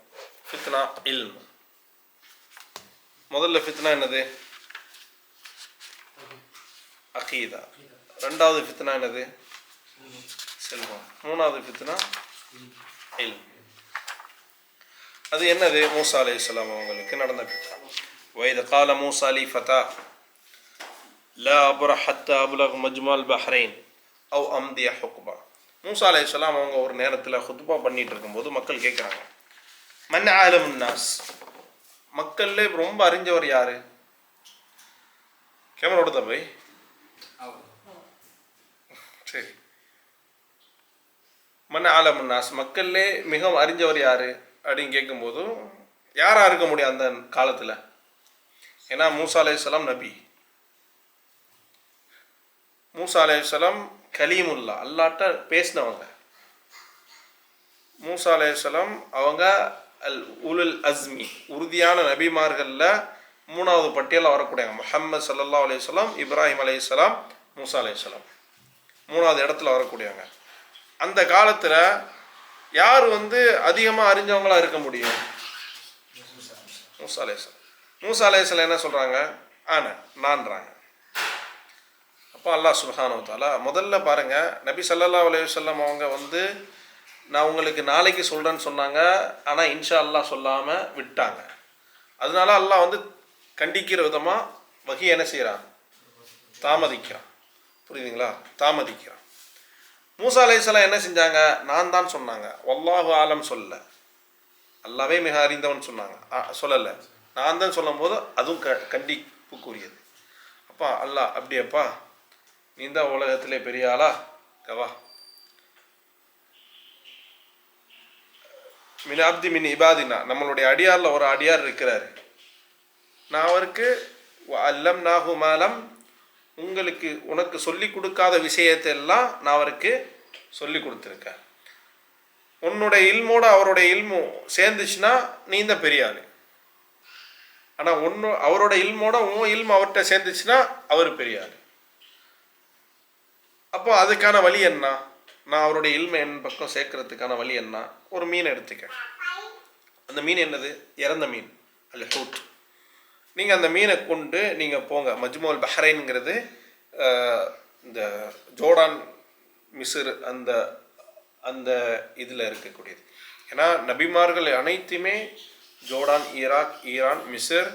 ஃபித்னா இல்ம். முதல்ல ஃபித்னா என்னது? அகீதா. ரெண்டாவது ஃபித்னா என்னது? செல்வம். மூணாவது ஃபித்னா இல்ம். அது என்னது? மூசா அலைஹிஸ்ஸலாம் அவங்களுக்கு நடந்த ஃபித்னா. வைத கால மூசா லி ஃபதா லா அப்ரஹ் ஹத்தா அப்லக் மஜ்மல் பஹ்ரைன் அவ் அம்திய ஹுக்பா. மூசா அலைஹிஸ்ஸலாம் அவங்க ஒரு நேரத்தில் ஹுத்பா பண்ணிட்டு இருக்கும்போது மக்கள் கேட்குறாங்க, மன் ஆலமுன் நாஸ், மக்கள்ல ரொம்ப அறிஞ்சவர் யாரு? கேமரோட தான் போய் சரி. மன் ஆலமுன் நாஸ், மக்கள்லே மிகவும் அறிஞ்சவர் யாரு அப்படின்னு கேட்கும்போது யாரா இருக்க முடியும் அந்த காலத்தில்? ஏன்னா மூசா அலைஹிஸ்ஸலாம் நபி, மூசா அலைஹிஸ்ஸலாம் கலீமுல்லா, அல்லாட்ட பேசினவங்க. மூசா அலைஹிஸ்ஸலாம் அவங்க அல் உலுல் அஸ்மி, உறுதியான நபிமார்களில் மூணாவது பட்டியலில் வரக்கூடியவங்க. முஹம்மது ஸல்லல்லாஹு அலைஹி வஸல்லம், இப்ராஹிம் அலைஹிஸ்ஸலாம், மூசா அலைஹிஸ்ஸலாம் மூணாவது இடத்துல வரக்கூடியவங்க. அந்த காலத்தில் யார் அதிகமாக அறிஞ்சவங்களாக இருக்க முடியும்? மூசா அலைஹிஸ்ஸலாம். மூசா அலைஹிஸ்ஸலாம் என்ன சொல்கிறாங்க? நான்றாங்க. அப்போ அல்லாஹ் சுப்ஹானஹு வ தஆலா முதல்ல பாருங்கள், நபி ஸல்லல்லாஹு அலைஹி வஸல்லம் அவங்க நான் உங்களுக்கு நாளைக்கு சொல்கிறேன்னு சொன்னாங்க, ஆனால் இன்ஷா அல்லாஹ் சொல்லாமல் விட்டாங்க. அதனால அல்லாஹ் கண்டிக்கிற விதமாக வஹி என்ன செய்கிறான்? தாமதிக்கிறான். புரியுதுங்களா? தாமதிக்கிறான். மூசா அலைஹிஸ்ஸலாம் என்ன செஞ்சாங்க? நான் தான் சொன்னாங்க. வல்லாஹு ஆலம் சொல்ல, அல்லாவே மிக அறிந்தவன் சொன்னாங்க, சொல்லலை. நான் தான் சொல்லும் போது அதுவும் கண்டிப்புக்குரியது. அப்பா அல்லாஹ், அப்படியப்பா நீ தான் உலகத்திலே பெரிய ஆளா? கவா மின் அப்தி மின் இபாதினா, நம்மளுடைய அடியாரில் ஒரு அடியார் இருக்கிறாரு, நான் அவருக்கு அல்லம் நாகு மாலம், உனக்கு சொல்லி கொடுக்காத விஷயத்தை எல்லாம் நான் அவருக்கு சொல்லி கொடுத்துருக்கேன். உன்னுடைய இல்மோட அவருடைய இல்மும் சேர்ந்துச்சுன்னா நீ தான் பெரிய ஆள். ஆனால் அவரோட இல்மோட உன் இல்மு அவர்கிட்ட சேர்ந்துச்சுன்னா அவர் பெரிய ஆள். அப்போ அதுக்கான வழி என்ன? நான் அவருடைய இல்மை என் பக்கம் சேர்க்கறதுக்கான வழி என்ன? ஒரு மீன் எடுத்துக்க. அந்த மீன் என்னது? இறந்த மீன், அல்ல ஹூட். நீங்கள் அந்த மீனை கொண்டு நீங்கள் போங்க. மஜ்முல் பஹ்ரைன்ங்கிறது இந்த ஜோர்டான், மிஸ்ர் அந்த அந்த இதில் இருக்கக்கூடியது. ஏன்னா நபிமார்கள் அனைத்துமே ஜோர்டான், ஈராக், ஈரான், மிஸ்ர்,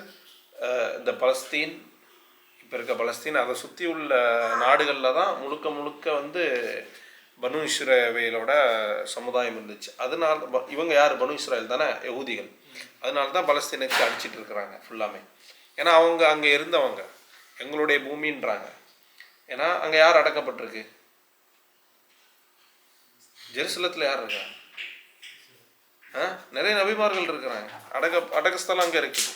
இந்த பலஸ்தீன், இப்போ இருக்க பலஸ்தீன், அதை சுற்றி உள்ள நாடுகளில் தான் முழுக்க முழுக்க பனு இஸ்ரவேலோட சமுதாயம் இருந்துச்சு. அதனால இவங்க யார்? பனு இஸ்ரேல் தானே, யஹூதிகள். அதனால தான் பலஸ்தீனுக்கு அடிச்சிட்டு இருக்கிறாங்க ஃபுல்லாமே. ஏன்னா அவங்க அங்கே இருந்தவங்க, எங்களுடைய பூமின்றாங்க. ஏன்னா அங்கே யார் அடக்கப்பட்டிருக்கு? ஜெருசலத்தில் யார் இருக்காங்க? நிறைய நபிமார்கள் இருக்கிறாங்க. அடக்கஸ்தலம் அங்கே இருக்குது.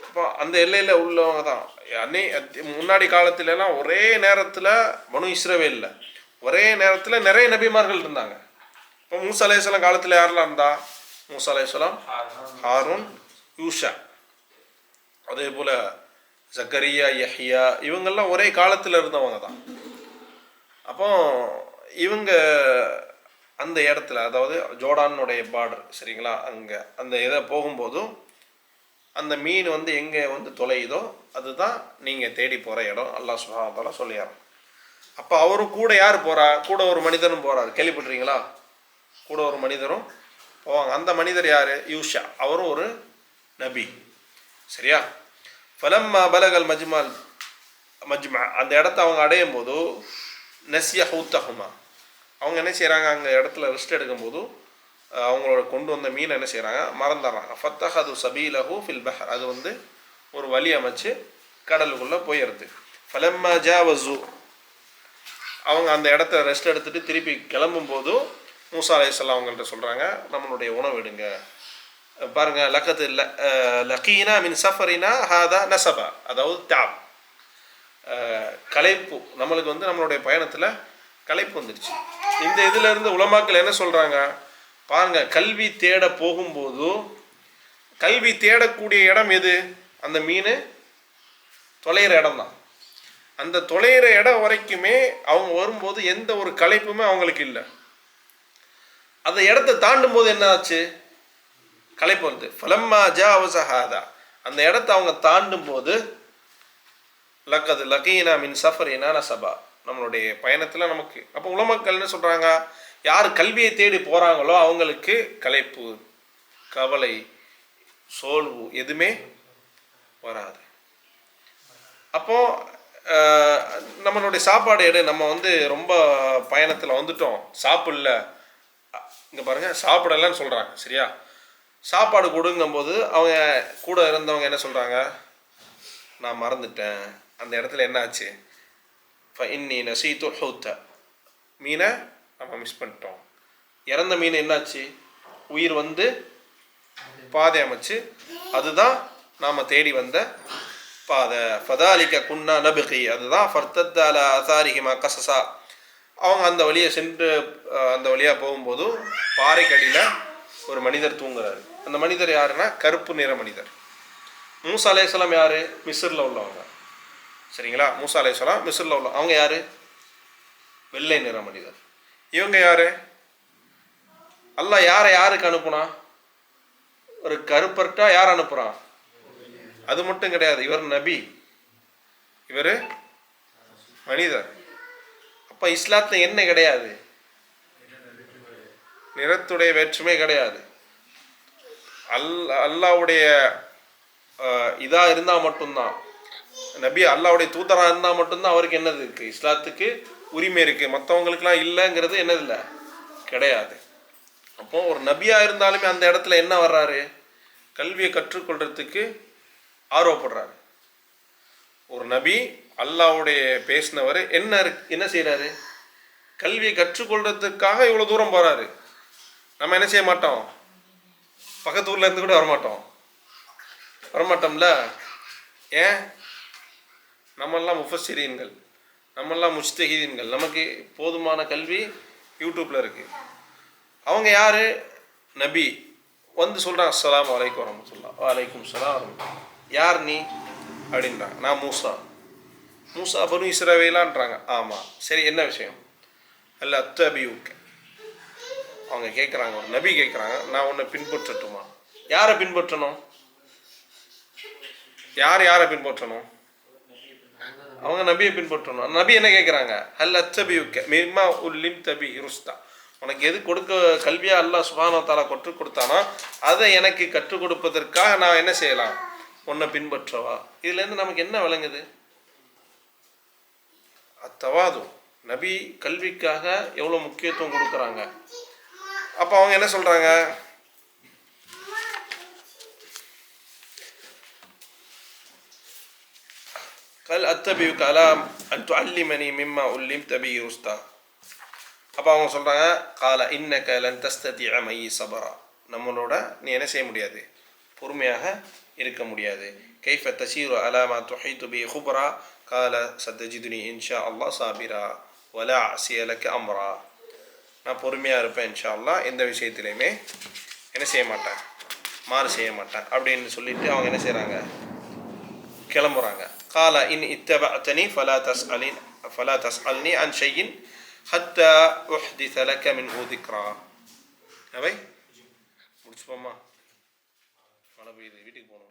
இப்போ அந்த எல்லையில் உள்ளவங்க தான். முன்னாடி காலத்துலலாம் ஒரே நேரத்தில் பனு இஸ்ரவேலில் ஒரே நேரத்தில் நிறைய நபிமார்கள் இருந்தாங்க. இப்போ மூசா அலைஹிஸ்ஸலாம் காலத்தில் யாரெல்லாம் இருந்தா? மூசா அலைஹிஸ்ஸலாம், ஹாரூன், யூஷா, அதே போல் ஜக்கரியா, யஹ்யா, இவங்கெல்லாம் ஒரே காலத்தில் இருந்தவங்க தான். அப்போ இவங்க அந்த இடத்துல, அதாவது ஜோர்டானுடைய பார்டர், சரிங்களா, அங்கே அந்த இதை போகும்போதும் அந்த மீன் எங்கே தொலையுதோ அதுதான் நீங்கள் தேடி போகிற இடம். அல்லாஹ் சுப்ஹானஹு வ தஆலா சொல்லிடுறான். அப்போ அவரும் கூட யார் போகிறா? கூட ஒரு மனிதரும் போகிறார். கேள்விப்பட்டிருக்கீங்களா? கூட ஒரு மனிதரும் போவாங்க. அந்த மனிதர் யார்? யூஷா. அவரும் ஒரு நபி. சரியா? ஃபலம்மா பலகல் மஜ்மா, அந்த இடத்த அவங்க அடையும் போது நஸ்ய ஹூத்தஹுமா, அவங்க என்ன செய்கிறாங்க? அங்கே இடத்துல ரெஸ்ட் எடுக்கும்போது அவங்களோட கொண்டு வந்த மீன் என்ன செய்கிறாங்க? மறந்துடுறாங்க. ஃபத்தஹது சபீலஹு ஃபில் பஹர், அது ஒரு வழி அமைச்சு கடலுக்குள்ளே போயிடுது. ஃபலம்மா ஜாவஸு, அவங்க அந்த இடத்த ரெஸ்ட் எடுத்துகிட்டு திருப்பி கிளம்பும்போது மூசா அலைஹிஸ்ஸலாம் அவங்கள்ட்ட சொல்கிறாங்க, நம்மளுடைய உணவு எடுங்க. பாருங்கள், லக்கத்து லக்கீனா மின் சஃபரினா ஹாதா நசபா, அதாவது தாப், களைப்பு. நம்மளுக்கு நம்மளுடைய பயணத்தில் களைப்பு வந்துடுச்சு. இந்த இதில் இருந்து உலமாக்கள் என்ன சொல்கிறாங்க? பாருங்க, கல்வி தேட போகும்போது கல்வி தேடக்கூடிய இடம் எது? அந்த மீன் தொலைகிற இடம் தான். அந்த தொலைகிற இடம் வரைக்குமே அவங்க வரும்போது எந்த ஒரு களைப்புமே அவங்களுக்கு இல்லை. அந்த இடத்த தாண்டும் போது என்ன ஆச்சு? களைப்பு வந்து ஃபலம்மா ஜாவஸஹாதா, அந்த இடத்த அவங்க தாண்டும் போது லக்கது லகீனா மின் சஃபரினா நஸபா, நம்மளுடைய பயணத்தில் நமக்கு. அப்போ உலமாக்கள் என்ன சொல்கிறாங்க? யார் கல்வியை தேடி போகிறாங்களோ அவங்களுக்கு களைப்பு, கவலை, சோர்வு எதுவுமே வராது. அப்போது நம்மளுடைய சாப்பாடு எடு, நம்ம வந்து ரொம்ப பயணத்தில் வந்துட்டோம், சாப்பிடல, இங்கே பாருங்கள் சாப்பிடலன்னு சொல்கிறாங்க, சரியா? சாப்பாடு கொடுங்கும்போது அவங்க கூட இருந்தவங்க என்ன சொல்கிறாங்க? நான் மறந்துட்டேன். அந்த இடத்துல என்ன ஆச்சு? இன்னி நசீத்து ஹூத்த, மீனை நம்ம மிஸ் பண்ணிட்டோம். இறந்த மீன் என்னாச்சு? உயிர் வந்து பாதை அமைச்சு, அதுதான் நாம் தேடி வந்த பாதை. ஃபதாலிக்க குன்னா நபிகி, அதுதான் ஃபர்தத்தால அசாரிஹிமா கசசா. அவங்க அந்த வழியை சென்று அந்த வழியாக போகும்போது பாறைக்கடியில் ஒரு மனிதர் தூங்குறாரு. அந்த மனிதர் யாருன்னா கருப்பு நிற மனிதர். மூசா அலைஹிஸ்ஸலாம் யார்? மிஸ்ரில் உள்ளவங்க, சரிங்களா? மூசா அலைஹிஸ்ஸலாம் மிஸ்ரில் உள்ள அவங்க யார்? வெள்ளை நிற மனிதர். இவங்க யார்? அல்லாஹ் யாருக்கு அனுப்புனா? ஒரு கருப்பர்ட்டா யார் அனுப்புகிறான்? அது மட்டும் கிடையாது, இவர் நபி, இவர் மனிதர். அப்போ இஸ்லாத்தில் என்ன கிடையாது? நிறத்துடைய வேற்றுமை கிடையாது. அல்லாவுடைய இதாக இருந்தால் மட்டும்தான், நபி அல்லாவுடைய தூதராக இருந்தால் மட்டும்தான் அவருக்கு என்னது இருக்குது? இஸ்லாத்துக்கு உரிமை இருக்குது. மற்றவங்களுக்குலாம் இல்லைங்கிறது என்னது இல்லை, கிடையாது. அப்போது ஒரு நபியாக இருந்தாலுமே அந்த இடத்துல என்ன வர்றாரு? கல்வியை கற்றுக்கொள்றதுக்கு ஆர்வப்படுறாரு. ஒரு நபி அல்லாவுடைய பேசினவர் என்ன செய்கிறாரு? கல்வியை கற்றுக்கொள்றதுக்காக இவ்வளோ தூரம் போகிறாரு. நம்ம என்ன செய்ய மாட்டோம்? பக்கத்து ஊரில் இருந்து கூட வரமாட்டோம்ல. ஏன்? நம்மெல்லாம் முஃபஸ்ஸிரீன்கள், நம்மெல்லாம் முஜ்தஹிதீன்கள், நமக்கு போதுமான கல்வி யூடியூப்பில் இருக்குது. அவங்க யார்? நபி வந்து சொல்கிறான், அஸ்ஸலாமு அலைக்கும் வரஹ்மத்துல்லாஹ். வலைக்கும் ஸலாம் வரஹ்மத்துல்லாஹ். யார் நீ அப்படின்றாங்க. நான் மூசா பனு இஸ்ரவேலான்றாங்க. ஆமாம், சரி, என்ன விஷயம்? அல்ல அத்தபியூக்க, அவங்க கேட்குறாங்க, ஒரு நபி கேட்குறாங்க, நான் உன்னை பின்பற்றட்டுமா? யாரை பின்பற்றணும்? யாரை பின்பற்றணும்? அவங்க நபியை பின்பற்றணும். நபி என்ன கேட்குறாங்க? அல்ல அத்தபியூக்க மிம்மா உல்லிம் தபி ருஸ்தா, உனக்கு எது கல்வியா அல்லாஹ் சுப்ஹானஹு வ தஆலா கற்றுக் கொடுத்தானோ அதை எனக்கு கற்றுக் கொடுப்பதற்காக நான் என்ன செய்யலாம்? உன்னை பின்பற்றவா? இதுலேருந்து நமக்கு என்ன விளங்குது? அத்தவாது, நபி கல்விக்காக எவ்வளோ முக்கியத்துவம் கொடுக்குறாங்க. அப்போ அவங்க என்ன சொல்கிறாங்க? கல் அத்தபியுக அலா அன் துஅல்லிமனி மிம்மா உல்லிம்த பிஹி ருஸ்தா. அப்போ அவங்க சொல்கிறாங்க, கால இன்னக லன் தஸ்ததிஅ மஇ ஸபரா, நம்மளோட நீ என்ன செய்ய முடியாது? பொறுமையாக இருக்க முடியாது. கைஃப தஸீரு அலா மா துஹீது பிஹி குப்ரா, கால சத்தஜிதுனி இன்ஷா அல்லாஹ் சாபிரா வலா அஸிய லக அம்ரா. நான் பொறுமையாக இருப்பேன் இன்ஷா அல்லாஹ், எந்த விஷயத்துலையுமே என்ன செய்ய மாட்டேன், மாறு செய்ய மாட்டேன் அப்படின்னு சொல்லிட்டு அவங்க என்ன செய்கிறாங்க? கிளம்புறாங்க. கால இன் இத்தபஅதனி ஃபலா தஸ்அல்னி அன் ஷைஇன் ஹத்தா உஹ்திஸ லக மின்ஹு திக்ரா. அவை முடிச்சுப்போமா? மழை பெய்யுது, வீட்டுக்கு போகணும்.